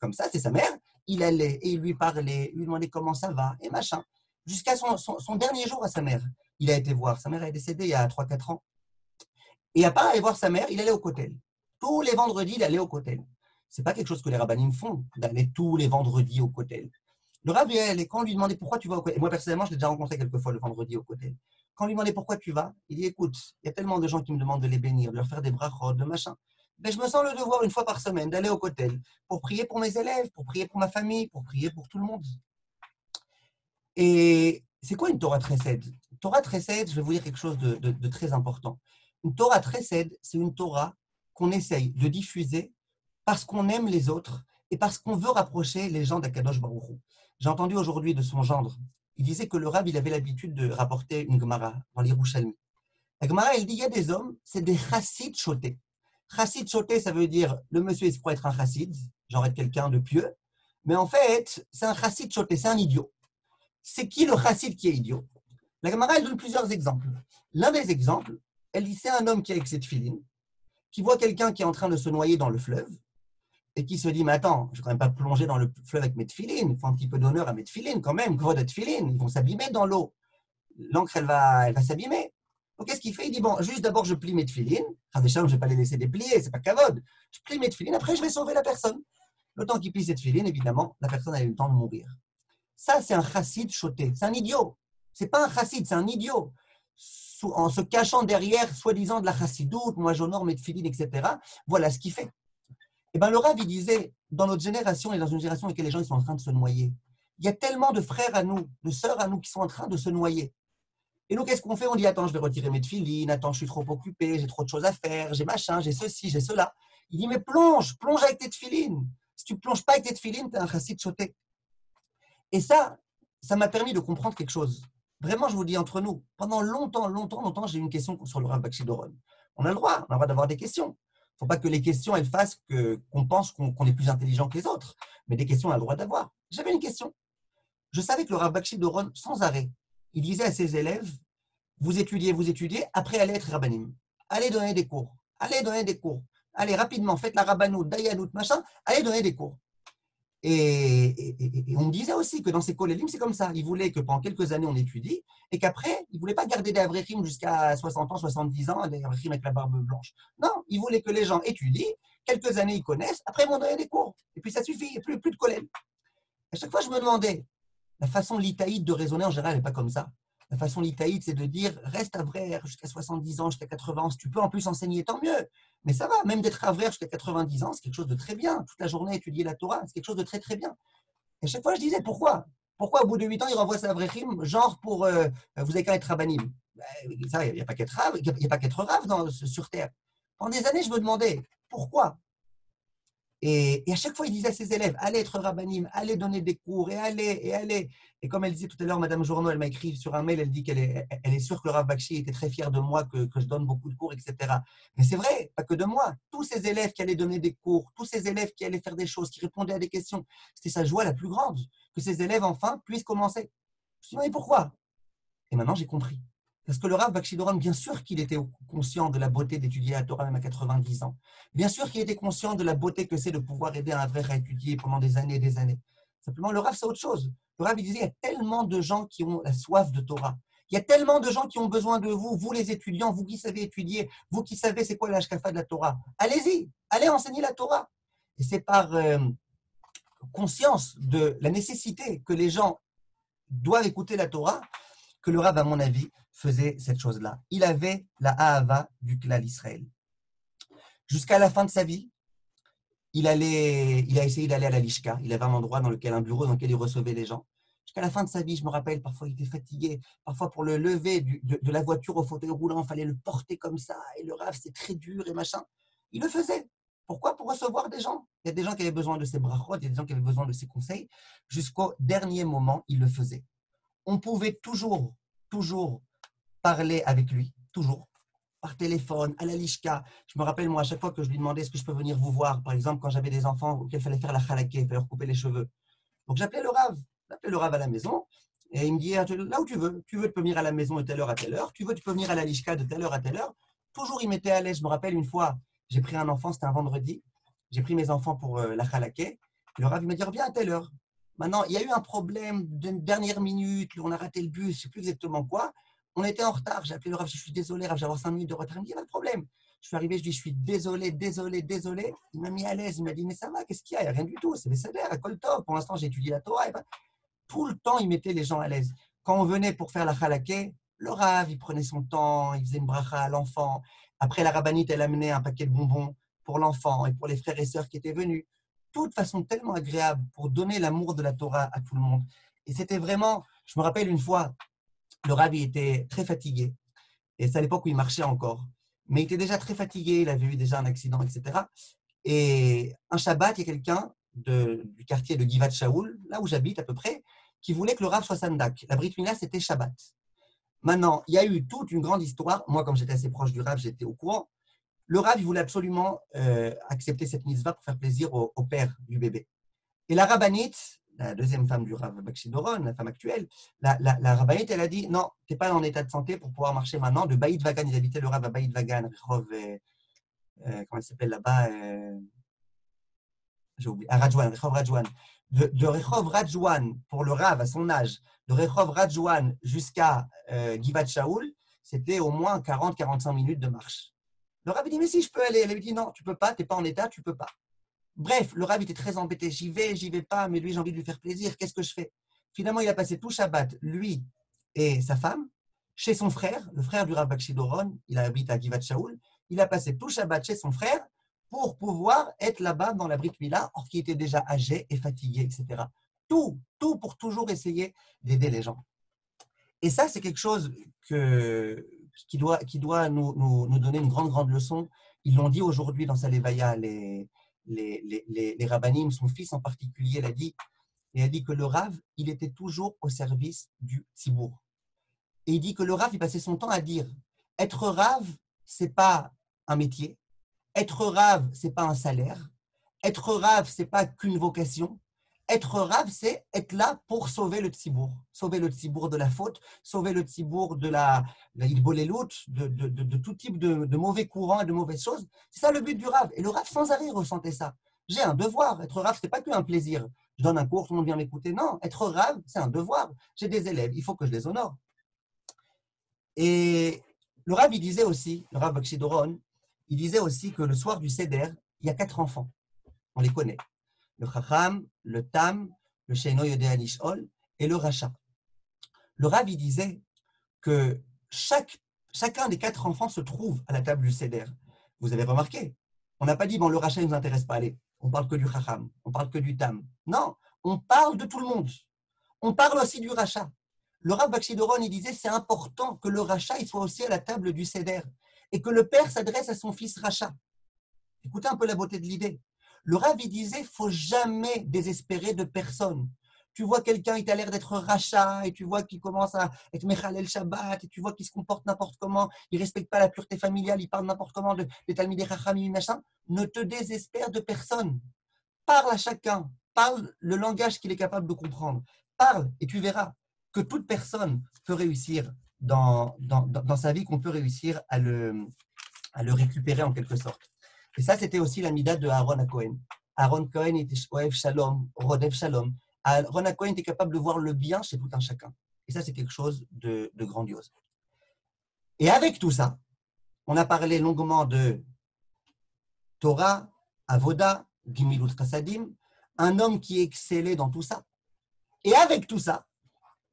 comme ça, c'est sa mère. Il allait et il lui parlait, lui demandait comment ça va et machin. Jusqu'à son dernier jour à sa mère. Il a été voir. Sa mère est décédée il y a 3-4 ans. Et à part aller voir sa mère, il allait au kotel. Tous les vendredis, il allait au kotel. Ce n'est pas quelque chose que les rabbinim font, d'aller tous les vendredis au kotel. Le rabbi, quand on lui demandait pourquoi tu vas au kotel, et moi personnellement, je l'ai déjà rencontré quelques fois le vendredi au kotel. Quand on lui demandait pourquoi tu vas, il dit écoute, il y a tellement de gens qui me demandent de les bénir, de leur faire des brachot, de machin. Mais je me sens le devoir une fois par semaine d'aller au kotel pour prier pour mes élèves, pour prier pour ma famille, pour prier pour tout le monde. Et c'est quoi une Torah Chesed? Torah Chesed, je vais vous dire quelque chose de très important. Une Torah Chesed, c'est une Torah qu'on essaye de diffuser parce qu'on aime les autres et parce qu'on veut rapprocher les gens d'Akadosh Baruch Hu. J'ai entendu aujourd'hui de son gendre, il disait que le Rav, il avait l'habitude de rapporter une Gemara dans l'Yerushalmi. La Gemara, elle dit, il y a des hommes, c'est des chassid chotés. Chassid choté, ça veut dire, le monsieur, il se croit être un chassid, genre être quelqu'un de pieux, mais en fait, c'est un chassid choté, c'est un idiot. C'est qui le chassid qui est idiot? La Gemara, elle donne plusieurs exemples. L'un des exemples, elle dit, c'est un homme qui est avec ses tefilines, qui voit quelqu'un qui est en train de se noyer dans le fleuve, et qui se dit, mais attends, je ne vais quand même pas plonger dans le fleuve avec mes tefilines, il faut un petit peu d'honneur à mes tefilines quand même, gros de tefilines, ils vont s'abîmer dans l'eau. L'encre, elle va s'abîmer. Donc, qu'est-ce qu'il fait? Il dit, bon, juste d'abord, je plie mes tefilines. Je ne vais pas les laisser déplier, c'est pas kavod. Je plie mes tefilines, après, je vais sauver la personne. Le temps qu'il plie ses tefilines, évidemment, la personne a eu le temps de mourir. Ça, c'est un chassid choté. C'est un idiot. Ce n'est pas un chassid, c'est un idiot. En se cachant derrière, soi-disant, de la chassidoute, moi, j'honore mes tefilines, etc. Voilà ce qu'il fait. Et bien, le Rav, il disait, dans notre génération et dans une génération dans laquelle les gens ils sont en train de se noyer, il y a tellement de frères à nous, de sœurs à nous qui sont en train de se noyer. Et nous, qu'est-ce qu'on fait? On dit, attends, je vais retirer mes tefilines, attends, je suis trop occupé, j'ai trop de choses à faire, j'ai machin, j'ai ceci, j'ai cela. Il dit, mais plonge avec tes tefilines. Si tu ne plonges pas avec tes tefilines, tu es un chassid choté. Et ça m'a permis de comprendre quelque chose. Vraiment, je vous dis entre nous, pendant longtemps, j'ai eu une question sur le Rav Bakshi Doron. On a le droit d'avoir des questions. Il ne faut pas que les questions, elles fassent qu'on pense qu'on est plus intelligent que les autres. Mais des questions, on a le droit d'avoir. J'avais une question. Je savais que le Rav Bakshi Doron, sans arrêt, il disait à ses élèves, vous étudiez, après allez être rabbanim. Allez donner des cours. Allez, rapidement, faites la rabbanout, dayanout, machin, allez donner des cours. Et on me disait aussi que dans ces kolélim, c'est comme ça. Il voulait que pendant quelques années, on étudie et qu'après, il ne voulait pas garder des avréchim jusqu'à 60 ans, 70 ans, des avréchim avec la barbe blanche. Non, il voulait que les gens étudient, quelques années, ils connaissent, après, ils vont donner des cours. Et puis, ça suffit, il n'y a plus de kolélim. À chaque fois, je me demandais, la façon litaïde de raisonner, en général, elle n'est pas comme ça. La façon litaïde, c'est de dire, reste avraire jusqu'à 70 ans, jusqu'à 80 ans. Si tu peux en plus enseigner, tant mieux. Mais ça va, même d'être avraire jusqu'à 90 ans, c'est quelque chose de très bien. Toute la journée, étudier la Torah, c'est quelque chose de très, très bien. Et à chaque fois, je disais, pourquoi au bout de 8 ans, il renvoie sa avréchim, genre pour vous avez qu'à être rabbanim? Ça, il n'y a pas qu'être rave, il n'y a pas qu'être rave sur Terre. Pendant des années, je me demandais, pourquoi? Et à chaque fois, il disait à ses élèves, allez être rabbanim, allez donner des cours, et allez. Et comme elle disait tout à l'heure, Madame Journeau, elle m'a écrit sur un mail, elle dit qu'elle est sûre que le Rav Bakshi était très fier de moi, que je donne beaucoup de cours, etc. Mais c'est vrai, pas que de moi. Tous ces élèves qui allaient donner des cours, tous ces élèves qui allaient faire des choses, qui répondaient à des questions, c'était sa joie la plus grande, que ces élèves, enfin, puissent commencer. Je me suis dit, mais pourquoi? Et maintenant, j'ai compris. Parce que le Rav Bakshi Doron, bien sûr qu'il était conscient de la beauté d'étudier la Torah même à 90 ans. Bien sûr qu'il était conscient de la beauté que c'est de pouvoir aider un vrai à étudier pendant des années et des années. Simplement, le Rav, c'est autre chose. Le Rav, il disait, il y a tellement de gens qui ont la soif de Torah. Il y a tellement de gens qui ont besoin de vous, vous les étudiants, vous qui savez étudier, vous qui savez c'est quoi l'ashkafa de la Torah. Allez-y, allez enseigner la Torah. Et c'est par conscience de la nécessité que les gens doivent écouter la Torah que le Rav, à mon avis, faisait cette chose-là. Il avait la Ahava du Klal Israël. Jusqu'à la fin de sa vie, il a essayé d'aller à la Lishka. Il avait un endroit un bureau dans lequel il recevait les gens. Jusqu'à la fin de sa vie, je me rappelle, parfois il était fatigué. Parfois, pour le lever de la voiture au fauteuil roulant, il fallait le porter comme ça. Et le Rav, c'est très dur et machin. Il le faisait. Pourquoi? Pour recevoir des gens. Il y a des gens qui avaient besoin de ses brachot, il y a des gens qui avaient besoin de ses conseils. Jusqu'au dernier moment, il le faisait. On pouvait toujours parler avec lui, toujours, par téléphone, à la Lishka. Je me rappelle, moi, à chaque fois que je lui demandais est-ce que je peux venir vous voir, par exemple, quand j'avais des enfants auxquels il fallait faire la khalaké, il fallait leur couper les cheveux. Donc, j'appelais le Rav à la maison, Et il me dit, là où tu veux, tu peux venir à la maison de telle heure à telle heure, tu peux venir à la Lishka de telle heure à telle heure. Toujours, il m'était à l'aise. Je me rappelle une fois, j'ai pris un enfant, c'était un vendredi, j'ai pris mes enfants pour la Khalaké. Le Rav, il m'a dit, reviens à telle heure. Maintenant, il y a eu un problème d'une dernière minute, on a raté le bus, je ne sais plus exactement quoi. On était en retard, j'ai appelé le Rav, je suis désolé, Rav, j'ai avoir 5 minutes de retard. Il me dit, pas de problème. Je suis arrivé, je dis, je suis désolé, désolé, désolé. Il m'a mis à l'aise, il m'a dit, mais ça va, qu'est-ce qu'il y a? Il n'y a rien du tout, c'est Besséder, à Koltov. Pour l'instant, j'ai étudié la Torah. Tout le temps, il mettait les gens à l'aise. Quand on venait pour faire la Khalaké, le Rav, il prenait son temps, il faisait une bracha à l'enfant. Après, la rabbinite, elle amenait un paquet de bonbons pour l'enfant et pour les frères et sœurs qui étaient venus. Toute façon tellement agréable pour donner l'amour de la Torah à tout le monde. Et c'était vraiment, je me rappelle une fois, le Rav il était très fatigué. Et c'est à l'époque où il marchait encore. Mais il était déjà très fatigué, il avait eu déjà un accident, etc. Et un Shabbat, il y a quelqu'un du quartier de Givat Shaoul, là où j'habite à peu près, qui voulait que le Rav soit Sandak. La Brit Mila, c'était Shabbat. Maintenant, il y a eu toute une grande histoire. Moi, comme j'étais assez proche du Rav, j'étais au courant. Le Rav, il voulait absolument accepter cette mitzvah pour faire plaisir au père du bébé. Et la rabbinite, la deuxième femme du Rav Bakshi Doron, la femme actuelle, la rabbinite, elle a dit non, tu n'es pas en état de santé pour pouvoir marcher maintenant. De Baïd Vagan, ils habitaient le Rav à Baïd Vagan, Rehov, comment elle s'appelle là-bas j'ai oublié, à Rajwan, Rehov Rajwan. De Rehov Rajwan, pour le Rav à son âge, de Rehov Rajwan jusqu'à Givat Shaoul, c'était au moins 40-45 minutes de marche. Le Rav dit mais si je peux aller. Elle lui dit non, tu ne peux pas, tu n'es pas en état, tu ne peux pas. Bref, le Rav était très embêté. J'y vais pas, mais lui, j'ai envie de lui faire plaisir. Qu'est-ce que je fais? Finalement, il a passé tout Shabbat, lui et sa femme, chez son frère, le frère du Rav Bakshi Doron. Il habite à Givat Shaoul. Il a passé tout Shabbat chez son frère pour pouvoir être là-bas dans la Brit Mila, or qui était déjà âgé et fatigué, etc. Tout pour toujours essayer d'aider les gens. Et ça, c'est quelque chose qui doit nous donner une grande leçon. Ils l'ont dit aujourd'hui dans Salevaya, les rabbinim, son fils en particulier l'a dit, et a dit que le Rav, il était toujours au service du Tzibour. Et il dit que le Rav, il passait son temps à dire, être Rav, c'est pas un métier, être Rav, c'est pas un salaire, être Rav, c'est pas qu'une vocation, être Rav, c'est être là pour sauver le Tzibour de la faute, sauver le Tzibour de la Idbolelut, de tout type de mauvais courants et de mauvaises choses. C'est ça le but du Rav. Et le Rav, sans arrêt, ressentait ça. J'ai un devoir. Être Rav, ce n'est pas qu'un plaisir. Je donne un cours, tout le monde vient m'écouter. Non, être Rav, c'est un devoir. J'ai des élèves, il faut que je les honore. Et le Rav, il disait aussi, le Rav Bakshi Doron, il disait aussi que le soir du Seder, il y a 4 enfants. On les connaît. Le Chacham, le Tam, le Sheino Yodea Nishol et le Racha. Le Rav, il disait que chacun des 4 enfants se trouve à la table du Seder. Vous avez remarqué, on n'a pas dit, bon, le Racha ne nous intéresse pas, allez, on parle que du Chacham, on parle que du Tam. Non, on parle de tout le monde. On parle aussi du Racha. Le Rav Bakshi Doron, il disait, c'est important que le Racha il soit aussi à la table du Seder et que le père s'adresse à son fils Racha. Écoutez un peu la beauté de l'idée. Le Rav, il disait, il ne faut jamais désespérer de personne. Tu vois quelqu'un, il t'a l'air d'être rachat, et tu vois qu'il commence à être Mechalel Shabbat, et tu vois qu'il se comporte n'importe comment, il ne respecte pas la pureté familiale, il parle n'importe comment des Talmidei Chachamim, machin. Ne te désespère de personne. Parle à chacun. Parle le langage qu'il est capable de comprendre. Parle, et tu verras que toute personne peut réussir dans sa vie, qu'on peut réussir à le récupérer en quelque sorte. Et ça, c'était aussi la mida de Aaron à Cohen. Aaron Cohen était Oev Shalom, Rodev Shalom. Aaron à Cohen était capable de voir le bien chez tout un chacun. Et ça, c'est quelque chose de grandiose. Et avec tout ça, on a parlé longuement de Torah, Avoda, Gimilut Chassadim, un homme qui excellait dans tout ça. Et avec tout ça,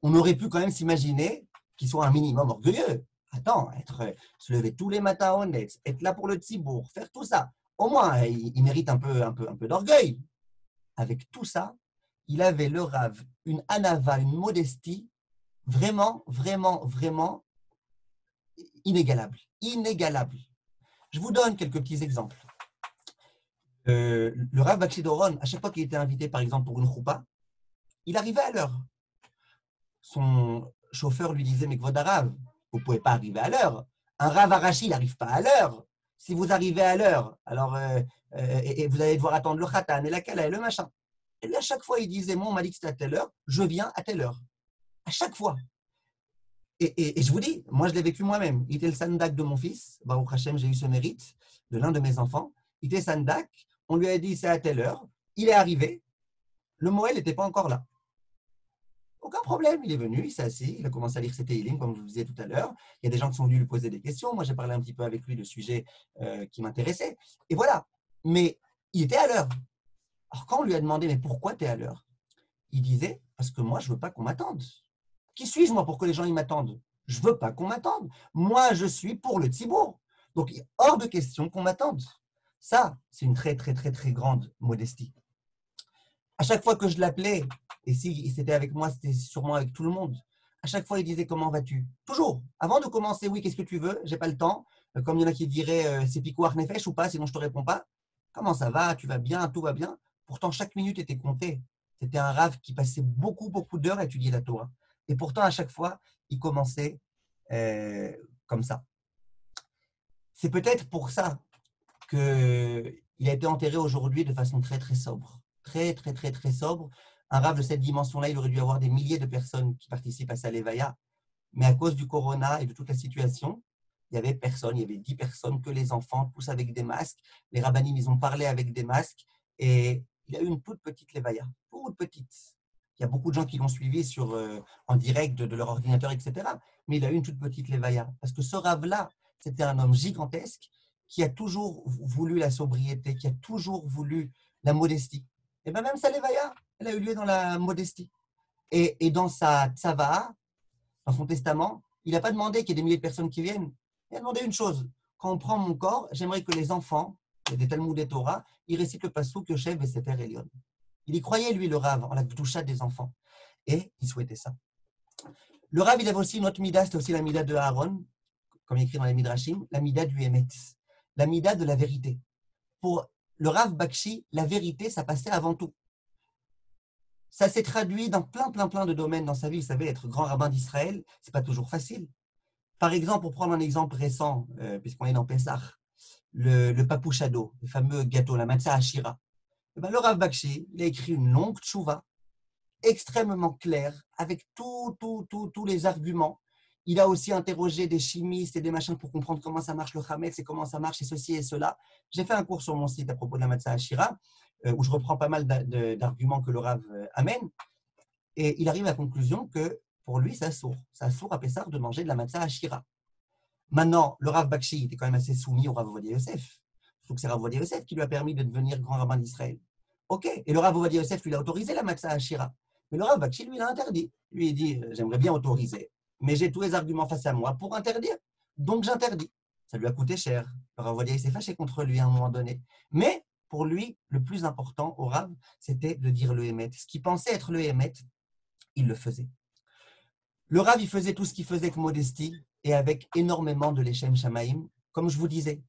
on aurait pu quand même s'imaginer qu'il soit un minimum orgueilleux. Attends, se lever tous les matins au Netz, être là pour le Tzibour, faire tout ça. Au moins, il mérite un peu d'orgueil. Avec tout ça, il avait le Rav, une anava, une modestie vraiment inégalable. Inégalable. Je vous donne quelques petits exemples. Le Rav Bakshi Doron, à chaque fois qu'il était invité, par exemple, pour une choupa, il arrivait à l'heure. Son chauffeur lui disait, mais Kvod Rav, vous ne pouvez pas arriver à l'heure. Un Rav Arashi, il n'arrive pas à l'heure. Si vous arrivez à l'heure, alors et vous allez devoir attendre le khatan et la kala et le machin. Et lui, à chaque fois, il disait, moi, on m'a dit que c'était à telle heure, je viens à telle heure. À chaque fois. Et je vous dis, moi, je l'ai vécu moi-même. Il était le sandak de mon fils. Baruch Hashem, j'ai eu ce mérite de l'un de mes enfants. Il était sandak. On lui a dit, c'est à telle heure. Il est arrivé. Le Moël n'était pas encore là. Aucun problème. Il est venu, il s'est assis. Il a commencé à lire ses Tehillim, comme je vous disais tout à l'heure. Il y a des gens qui sont venus lui poser des questions. Moi, j'ai parlé un petit peu avec lui de sujets qui m'intéressaient. Et voilà. Mais il était à l'heure. Alors, quand on lui a demandé, mais pourquoi tu es à l'heure? Il disait, parce que moi, je ne veux pas qu'on m'attende. Qui suis-je, moi, pour que les gens ils m'attendent? Je ne veux pas qu'on m'attende. Moi, je suis pour le Tzibour. Donc, il est hors de question qu'on m'attende. Ça, c'est une très, très, très, très grande modestie. À chaque fois que je l'appelais, et si c'était avec moi, c'était sûrement avec tout le monde, à chaque fois, il disait, comment vas-tu? Toujours. Avant de commencer, oui, qu'est-ce que tu veux? J'ai pas le temps. Comme il y en a qui diraient, c'est Picouar Nefesh ou pas, sinon je ne te réponds pas. Comment ça va? Tu vas bien? Tout va bien? Pourtant, chaque minute était comptée. C'était un rave qui passait beaucoup, beaucoup d'heures à étudier la Torah. Et pourtant, à chaque fois, il commençait comme ça. C'est peut-être pour ça qu'il a été enterré aujourd'hui de façon très, très sobre. Très, très, très, très sobre. Un rave de cette dimension-là, il aurait dû avoir des milliers de personnes qui participent à sa levaya. Mais à cause du corona et de toute la situation, il n'y avait personne. Il y avait 10 personnes, que les enfants, tous avec des masques. Les rabbinim, ils ont parlé avec des masques. Et il y a eu une toute petite levaya. Toute petite. Il y a beaucoup de gens qui l'ont suivi en direct de leur ordinateur, etc. Mais il a eu une toute petite levaya. Parce que ce rave-là, c'était un homme gigantesque qui a toujours voulu la sobriété, qui a toujours voulu la modestie. Et bien même sa levaya, elle a eu lieu dans la modestie. Et dans sa tzava, dans son testament, il n'a pas demandé qu'il y ait des milliers de personnes qui viennent. Il a demandé une chose. Quand on prend mon corps, j'aimerais que les enfants, des Talmud et Torah, ils récitent le passouk Yoshev et Sefer Elion. Il y croyait, lui, le Rav, en la doucha des enfants. Et il souhaitait ça. Le Rav, il avait aussi une autre mida, c'était aussi la mida de Aaron, comme écrit dans les Midrashim, la mida du Emet, la mida de la vérité. Pour le Rav Bakshi, la vérité, ça passait avant tout. Ça s'est traduit dans plein de domaines dans sa vie. Vous savez, être grand rabbin d'Israël, ce n'est pas toujours facile. Par exemple, pour prendre un exemple récent, puisqu'on est dans Pessah, le papouchado, le fameux gâteau, la matzah hashira. Le Rav Bakshi, il a écrit une longue tchouva, extrêmement claire, avec tous les arguments. Il a aussi interrogé des chimistes et des machins pour comprendre comment ça marche le chametz et comment ça marche et ceci et cela. J'ai fait un cours sur mon site à propos de la matzah hashira, où je reprends pas mal d'arguments que le Rav amène. Et il arrive à la conclusion que pour lui, ça sourd à Pessah de manger de la matzah hashira. Maintenant, le Rav Bakshi était quand même assez soumis au Rav Ovadia Yosef. Je trouve que c'est Rav Ovadia Yosef qui lui a permis de devenir grand rabbin d'Israël. Ok, et le Rav Ovadia Yosef lui a autorisé la matzah hashira. Mais le Rav Bakshi lui l'a interdit. Lui il dit, j'aimerais bien autoriser, mais j'ai tous les arguments face à moi pour interdire. Donc j'interdis. Ça lui a coûté cher. Le Rav Ovadia s'est fâché contre lui à un moment donné. Mais pour lui, le plus important au Rav, c'était de dire le Hémet. Ce qu'il pensait être le Hémet, il le faisait. Le Rav, il faisait tout ce qu'il faisait avec modestie et avec énormément de l'Echem Shamaïm. Comme je vous disais,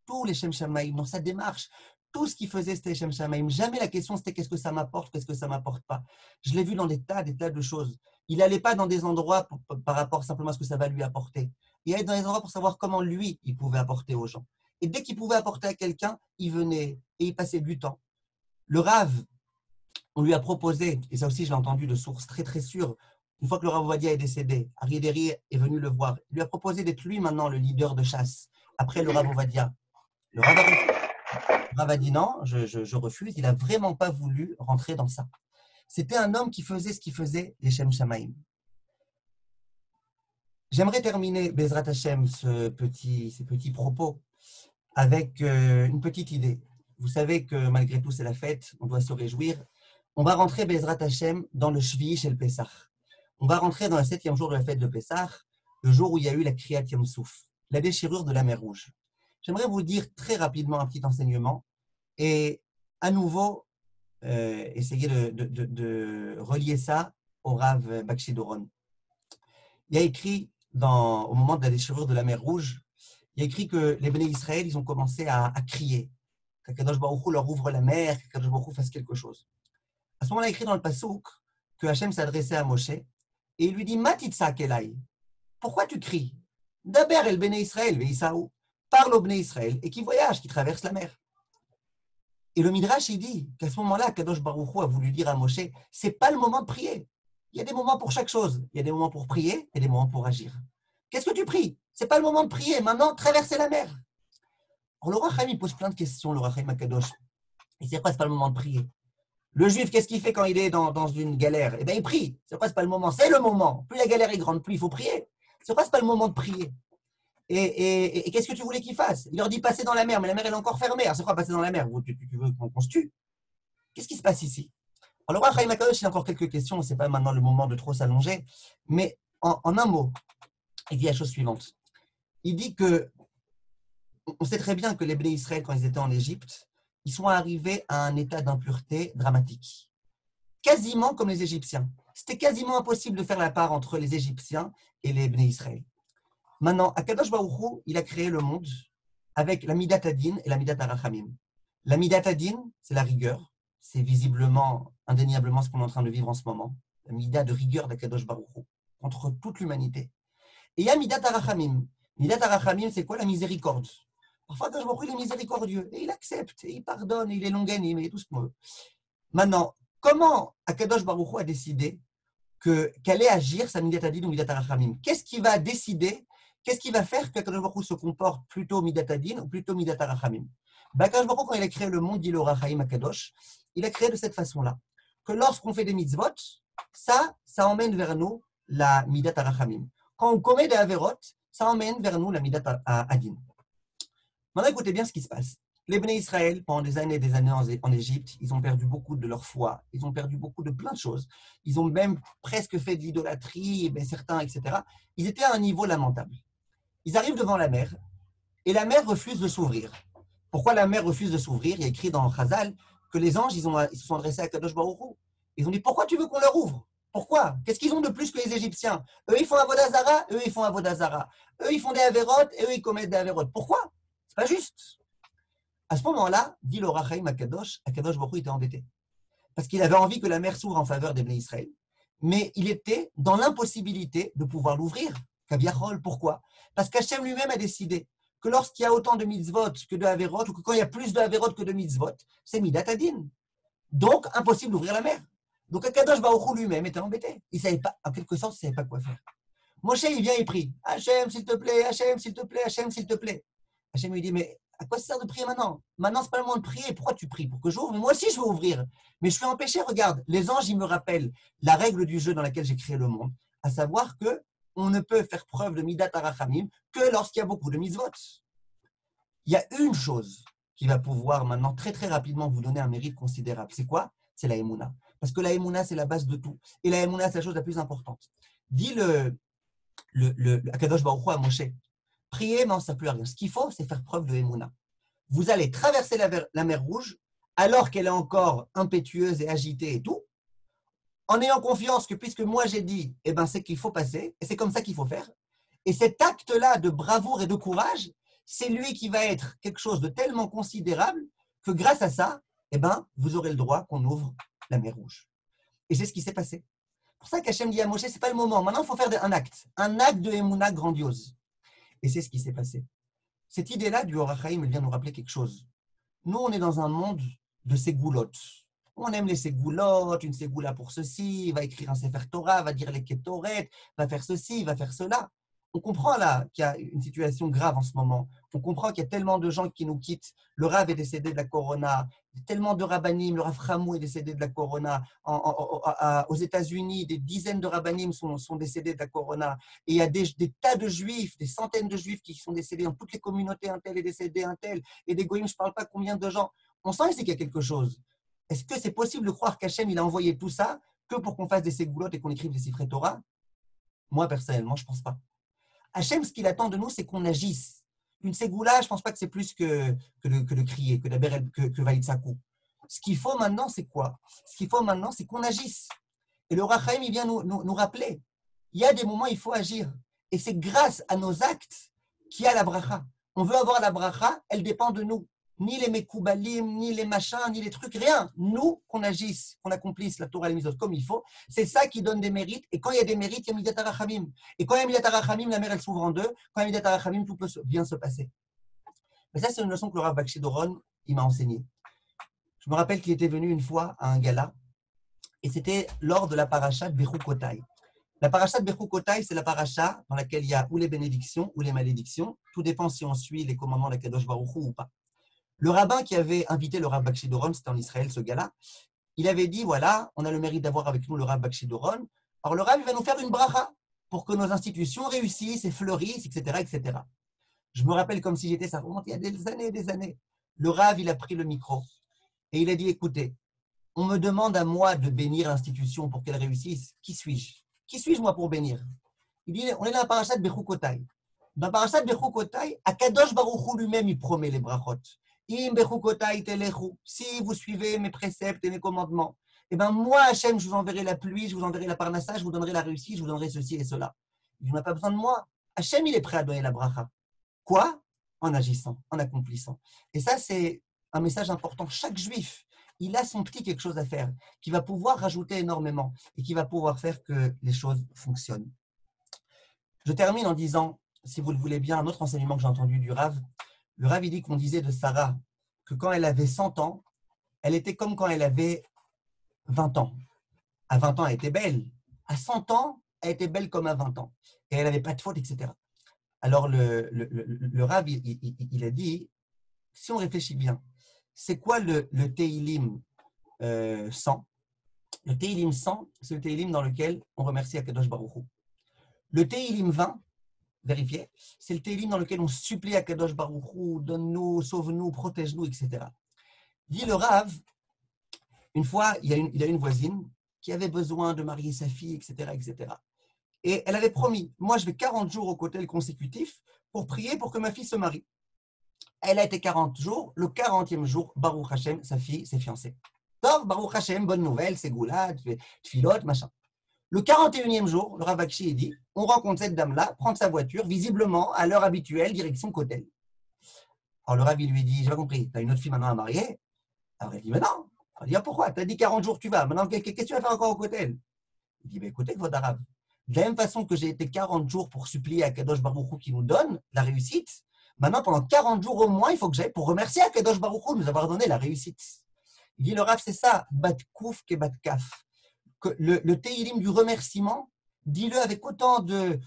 tous les Shem Shamaïm, dans sa démarche, tout ce qu'il faisait, c'était Shem Shamaïm. Jamais la question, c'était qu'est-ce que ça m'apporte, qu'est-ce que ça ne m'apporte pas. Je l'ai vu dans des tas de choses. Il n'allait pas dans des endroits par rapport simplement à ce que ça va lui apporter. Il allait dans des endroits pour savoir comment lui, il pouvait apporter aux gens. Et dès qu'il pouvait apporter à quelqu'un, il venait et il passait du temps. Le Rav, on lui a proposé, et ça aussi je l'ai entendu de sources très très sûres, une fois que le Rav Ovadia est décédé, Ari Deri est venu le voir. Il lui a proposé d'être lui maintenant le leader de chasse, après le Rav Ovadia. Le Rav a dit non, je refuse. Il n'a vraiment pas voulu rentrer dans ça. C'était un homme qui faisait ce qu'il faisait, les Shem Shamaïm. J'aimerais terminer, Bezrat Hashem, ces petits propos avec une petite idée. Vous savez que malgré tout, c'est la fête, on doit se réjouir. On va rentrer, Bezrat Hashem, dans le Shvi'i chez le Pessah. On va rentrer dans le 7e jour de la fête de Pessah, le jour où il y a eu la Kriyat Yam Souf, la déchirure de la mer Rouge. J'aimerais vous dire très rapidement un petit enseignement et à nouveau essayer de relier ça au Rav Bakshi Doron. Il y a écrit, au moment de la déchirure de la mer Rouge, il y a écrit que les Béné Israël, ils ont commencé à crier, qu'Akadosh Baruch Hu leur ouvre la mer, qu'Akadosh Baruch Hu fasse quelque chose. À ce moment-là, il a écrit dans le Passouk que Hachem s'adressait à Moshe et il lui dit Matitsa Kelai, pourquoi tu cries? Daber el Béné Israël, Veisaou, parle au Béné Israël et qui voyage, qui traverse la mer. Et le Midrash, il dit qu'à ce moment-là, Kadosh Baruch Hu a voulu dire à Moshe, c'est pas le moment de prier. Il y a des moments pour chaque chose. Il y a des moments pour prier et des moments pour agir. Qu'est-ce que tu pries? Ce n'est pas le moment de prier. Maintenant, traverser la mer. Alors, le roi Chaim, il pose plein de questions, le roi Chaim Akadosh. Il sait quoi, ce n'est pas le moment de prier. Le juif, qu'est-ce qu'il fait quand il est dans une galère? Eh bien, il prie. C'est quoi, ce n'est pas le moment? C'est le moment. Plus la galère est grande, plus il faut prier. C'est quoi, ce n'est pas le moment de prier? Et qu'est-ce que tu voulais qu'il fasse? Il leur dit passer dans la mer, mais la mer, elle est encore fermée. Alors, c'est quoi passer dans la mer? Tu veux qu'on se tue? Qu'est-ce qui se passe ici? Alors, le roi Chaim Akadosh, il a encore quelques questions. Ce n'est pas maintenant le moment de trop s'allonger. Mais en un mot, il dit la chose suivante. Il dit que on sait très bien que les Bnei Israël, quand ils étaient en Égypte, ils sont arrivés à un état d'impureté dramatique. Quasiment comme les Égyptiens. C'était quasiment impossible de faire la part entre les Égyptiens et les Bnei Israël. Maintenant, Akadosh Baruch Hu, il a créé le monde avec la Midat Adin et la Midat Arachamim. La Midat Adin, c'est la rigueur. C'est visiblement, indéniablement ce qu'on est en train de vivre en ce moment. La Midat de rigueur d'Akadosh Baruch Hu contre toute l'humanité. Et il y a Midat Arachamim. Midat Arachamim, c'est quoi? La miséricorde. Parfois, Akadosh Baruch Hu, il est miséricordieux et il accepte, et il pardonne, et il est longanim, et tout ce qu'on veut. Maintenant, comment Akadosh Baruch Hu a décidé qu'allait agir sa Midat Adin ou Midat Arachamim? Qu'est-ce qui va décider? Qu'est-ce qui va faire qu'Akadosh Baruch Hu se comporte plutôt Midat Adin ou plutôt Midat Arachamim? Akadosh Baruch Hu, quand il a créé le monde, dit le Rachaim Akadosh, il a créé de cette façon-là. Que lorsqu'on fait des mitzvot, ça emmène vers nous la Midat Arachamim. Quand on commet des averot, ça emmène vers nous la Midat Adin. Maintenant, écoutez bien ce qui se passe. Les Bnei Israël, pendant des années et des années en Égypte, ils ont perdu beaucoup de leur foi, ils ont perdu beaucoup de plein de choses. Ils ont même presque fait de l'idolâtrie, certains, etc. Ils étaient à un niveau lamentable. Ils arrivent devant la mer, et la mer refuse de s'ouvrir. Pourquoi la mer refuse de s'ouvrir? Il y a écrit dans Chazal que les anges, ils se sont adressés à Kadosh Baruch Hu. Ils ont dit, pourquoi tu veux qu'on leur ouvre? Pourquoi? Qu'est-ce qu'ils ont de plus que les Égyptiens? Eux, ils font Avodah Zara, eux, ils font Avodah Zara. Eux, ils font des Averot, et eux, ils commettent des Averot. Pourquoi? C'est pas juste. À ce moment-là, dit le Rachaim Akadosh Baruch Hu était embêté. Parce qu'il avait envie que la mer s'ouvre en faveur des Bnei Israël. Mais il était dans l'impossibilité de pouvoir l'ouvrir. Kaviachol, pourquoi? Parce qu'Hachem lui-même a décidé que lorsqu'il y a autant de mitzvot que de Averot, ou que quand il y a plus de Averot que de mitzvot, c'est Midat Adin. Donc, impossible d'ouvrir la mer. Donc, Akadosh Baruch Hu lui-même était embêté. Il ne savait pas, en quelque sorte, il ne savait pas quoi faire. Moshe, il vient et prie. Hachem, s'il te plaît, Hachem, s'il te plaît, Hachem, s'il te plaît. Hachem lui dit, mais à quoi ça sert de prier maintenant? Maintenant, ce n'est pas le moment de prier. Pourquoi tu pries? Pour que j'ouvre? Mais moi aussi, je veux ouvrir. Mais je suis empêché. Regarde, les anges, ils me rappellent la règle du jeu dans laquelle j'ai créé le monde, à savoir que on ne peut faire preuve de Midat Arachamim que lorsqu'il y a beaucoup de mitzvot. Il y a une chose qui va pouvoir maintenant très très rapidement vous donner un mérite considérable. C'est quoi? C'est la Emouna. Parce que la Emouna, c'est la base de tout. Et la Emouna, c'est la chose la plus importante. Dit le Akadosh Baruch Hu à Moshe, prier, non, ça ne sert plus à rien. Ce qu'il faut, c'est faire preuve de Emouna. Vous allez traverser la mer Rouge alors qu'elle est encore impétueuse et agitée et tout, en ayant confiance que puisque moi j'ai dit, eh ben, c'est qu'il faut passer, et c'est comme ça qu'il faut faire. Et cet acte-là de bravoure et de courage, c'est lui qui va être quelque chose de tellement considérable que grâce à ça, eh ben, vous aurez le droit qu'on ouvre la mer Rouge. Et c'est ce qui s'est passé. C'est pour ça qu'Hachem dit à Moshe, ce n'est pas le moment. Maintenant, il faut faire un acte de Emouna grandiose. Et c'est ce qui s'est passé. Cette idée-là du Or HaChaim, elle vient nous rappeler quelque chose. Nous, on est dans un monde de ségoulottes. On aime les ségoulottes, une ségoula pour ceci, il va écrire un Sefer Torah, va dire les Ketoret, va faire ceci, va faire cela. On comprend là qu'il y a une situation grave en ce moment. On comprend qu'il y a tellement de gens qui nous quittent. Le Rav est décédé de la Corona. Tellement de Rabbanim, le Rav Ramou est décédé de la Corona. Aux États-Unis, des dizaines de Rabbanim sont décédés de la Corona. Et il y a des tas de Juifs, des centaines de Juifs qui sont décédés dans toutes les communautés. Un tel est décédé, un tel. Et des Goïms, je ne parle pas combien de gens. On sent ici qu'il y a quelque chose. Est-ce que c'est possible de croire qu'Hachem il a envoyé tout ça que pour qu'on fasse des ségoulottes et qu'on écrive des Sifrei Torah? Moi, personnellement, je ne pense pas. Hachem, ce qu'il attend de nous, c'est qu'on agisse. Une ségoula, je ne pense pas que c'est plus que de crier, que Vaïtsakou. Ce qu'il faut maintenant, c'est quoi? Ce qu'il faut maintenant, c'est qu'on agisse. Et le Rachaim, il vient nous rappeler. Il y a des moments où il faut agir. Et c'est grâce à nos actes qu'il y a la bracha. On veut avoir la bracha, elle dépend de nous. Ni les mekoubalim, ni les machins, ni les trucs, rien. Nous, qu'on agisse, qu'on accomplisse la Torah et les mitzvot comme il faut, c'est ça qui donne des mérites. Et quand il y a des mérites, il y a Midat Arachamim. Et quand il y a Midat Arachamim, la mer, elle s'ouvre en deux. Quand il y a Midat Arachamim, tout peut bien se passer. Mais ça, c'est une leçon que le Rav Bakshi Doron, il m'a enseigné. Je me rappelle qu'il était venu une fois à un gala et c'était lors de la paracha de Bechukotai. La paracha de Bechukotai, c'est la paracha dans laquelle il y a ou les bénédictions ou les malédictions. Tout dépend si on suit les commandements de la Kadosh Baruch Hu ou pas. Le rabbin qui avait invité le Rav Bakshi Doron, c'était en Israël ce gars-là, il avait dit, voilà, on a le mérite d'avoir avec nous le Rav Bakshi Doron. Alors le Rav, il va nous faire une bracha pour que nos institutions réussissent et fleurissent, etc., etc. Je me rappelle comme si j'étais, ça remonte il y a des années et des années. Le Rav, il a pris le micro et il a dit, écoutez, on me demande à moi de bénir l'institution pour qu'elle réussisse. Qui suis-je? Qui suis-je, moi, pour bénir? Il dit, on est dans la paracha de Bechukotai. Dans la paracha de Bechukotai, Akadosh Baruch Hu lui-même, il promet les brachot. Im Bechukotai telechu. Si vous suivez mes préceptes et mes commandements, eh bien, moi, Hachem, je vous enverrai la pluie, je vous enverrai la parnassa, je vous donnerai la réussite, je vous donnerai ceci et cela. Il n'a pas besoin de moi. Hachem, il est prêt à donner la bracha. Quoi? En agissant, en accomplissant. Et ça, c'est un message important. Chaque juif, il a son petit quelque chose à faire, qui va pouvoir rajouter énormément et qui va pouvoir faire que les choses fonctionnent. Je termine en disant, si vous le voulez bien, un autre enseignement que j'ai entendu du Rav. Le Rav, il dit qu'on disait de Sarah que quand elle avait 100 ans, elle était comme quand elle avait 20 ans. À 20 ans, elle était belle. À 100 ans, elle était belle comme à 20 ans. Et elle n'avait pas de faute, etc. Alors, le Rav, il a dit, si on réfléchit bien, c'est quoi le Teilim 100? Le Teilim 100, c'est le Teilim dans lequel on remercie Akadosh Baruch Hu. Le Teilim 20, vérifiez, c'est le Teilim dans lequel on supplie Akadosh Baruch Hu, donne-nous, sauve-nous, protège-nous, etc. Dit le Rav, une fois, il a une voisine qui avait besoin de marier sa fille, etc., etc. Et elle avait promis, moi je vais 40 jours au cotel consécutif pour prier pour que ma fille se marie. Elle a été 40 jours, le 40e jour, Baruch Hashem, sa fille s'est fiancée. Donc, Baruch Hashem, bonne nouvelle, c'est goula, tfilot, machin. Le 41e jour, le Rav Bakshi dit, on rencontre cette dame-là, prendre sa voiture, visiblement, à l'heure habituelle, direction Kotel. Alors le Rav, il lui dit, j'ai pas compris, tu as une autre fille maintenant à marier? Alors elle dit, mais non. Alors il dit, pourquoi? Tu as dit 40 jours, tu vas. Maintenant, qu'est-ce que tu vas faire encore au Kotel? Il dit, écoutez, votre Arabe, de la même façon que j'ai été 40 jours pour supplier à Kadosh Baruch Hu qui nous donne la réussite, maintenant, pendant 40 jours au moins, il faut que j'aille pour remercier à Kadosh Baruch Hu de nous avoir donné la réussite. Il dit, le Rav, c'est ça, bat kouf ke bat kaf. Le Teilim du remerciement, dis-le avec autant de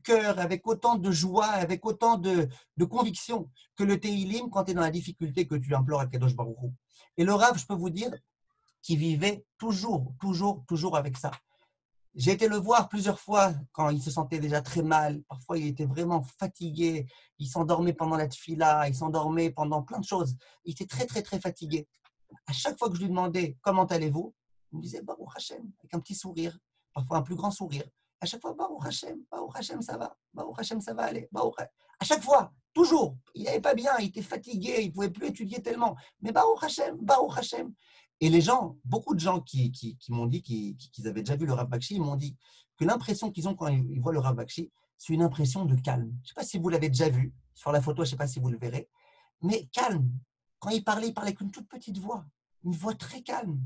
cœur, avec autant de joie, avec autant de conviction que le Teilim quand tu es dans la difficulté que tu implores à Kadosh Baruch Hu. Et le Rav, je peux vous dire, qu'il vivait toujours avec ça. J'ai été le voir plusieurs fois quand il se sentait déjà très mal. Parfois, il était vraiment fatigué. Il s'endormait pendant la tfila, il s'endormait pendant plein de choses. Il était très fatigué. À chaque fois que je lui demandais comment allez-vous, il me disait Baruch Hashem, avec un petit sourire, parfois un plus grand sourire. À chaque fois, Baruch Hashem, ça va. Baruch Hashem, ça va aller. À chaque fois, toujours. Il n'allait pas bien, il était fatigué, il ne pouvait plus étudier tellement. Mais Baruch Hashem. Et les gens, beaucoup de gens qui m'ont dit qu'ils avaient déjà vu le Rav Bakshi, ils m'ont dit que l'impression qu'ils ont quand ils voient le Rav Bakshi, c'est une impression de calme. Je ne sais pas si vous l'avez déjà vu sur la photo, je ne sais pas si vous le verrez, mais calme. Quand il parlait avec une toute petite voix, une voix très calme.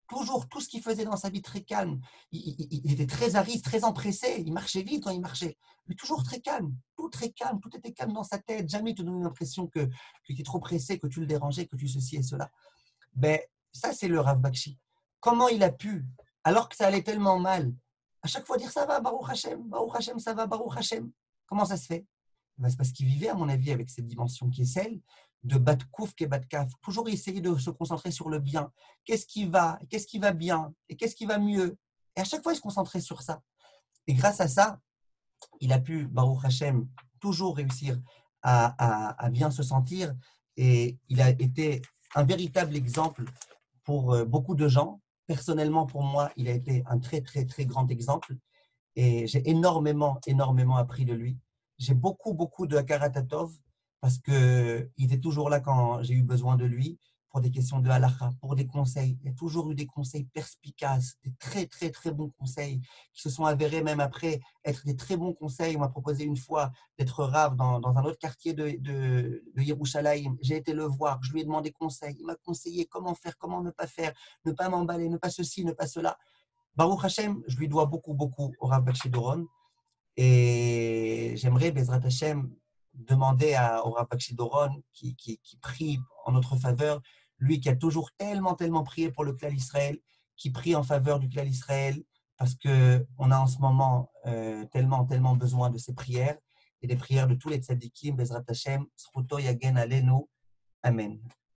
Toujours, tout ce qu'il faisait dans sa vie très calme. Il était très aride, très empressé, il marchait vite quand il marchait, mais toujours très calme, tout était calme dans sa tête. Jamais il te donnait l'impression que tu étais trop pressé, que tu le dérangeais, que tu ceci et cela. Ben, ça, c'est le Rav Bakshi. Comment il a pu, alors que ça allait tellement mal, à chaque fois dire ça va, Baruch Hashem, ça va, Baruch Hashem. Comment ça se fait? Ben, c'est parce qu'il vivait, à mon avis, avec cette dimension qui est celle de bat kouf et bat kaf. Toujours essayer de se concentrer sur le bien. Qu'est-ce qui va bien et qu'est-ce qui va mieux? Et à chaque fois, il se concentrait sur ça. Et grâce à ça, il a pu, Baruch Hashem, toujours réussir à bien se sentir. Et il a été un véritable exemple pour beaucoup de gens. Personnellement, pour moi, il a été un très grand exemple. Et j'ai énormément appris de lui. J'ai beaucoup de Hakarat parce qu'il était toujours là quand j'ai eu besoin de lui pour des questions de halakha, pour des conseils. Il y a toujours eu des conseils perspicaces, des très bons conseils qui se sont avérés même après être des très bons conseils. On m'a proposé une fois d'être rave dans un autre quartier de Yerushalayim. J'ai été le voir, je lui ai demandé conseil. Il m'a conseillé comment faire, comment ne pas faire, ne pas m'emballer, ne pas ceci, ne pas cela. Baruch Hashem, je lui dois beaucoup au Rav Bakshi Doron. Et j'aimerais, Bezrat Hashem, demander au Rav Bakshi Doron qui prie en notre faveur, lui qui a toujours tellement prié pour le clan Israël, qui prie en faveur du clan Israël parce qu'on a en ce moment tellement besoin de ces prières et des prières de tous les tzadikim, Bezrat Hashem, Zchuto Yagen Alenu. Amen.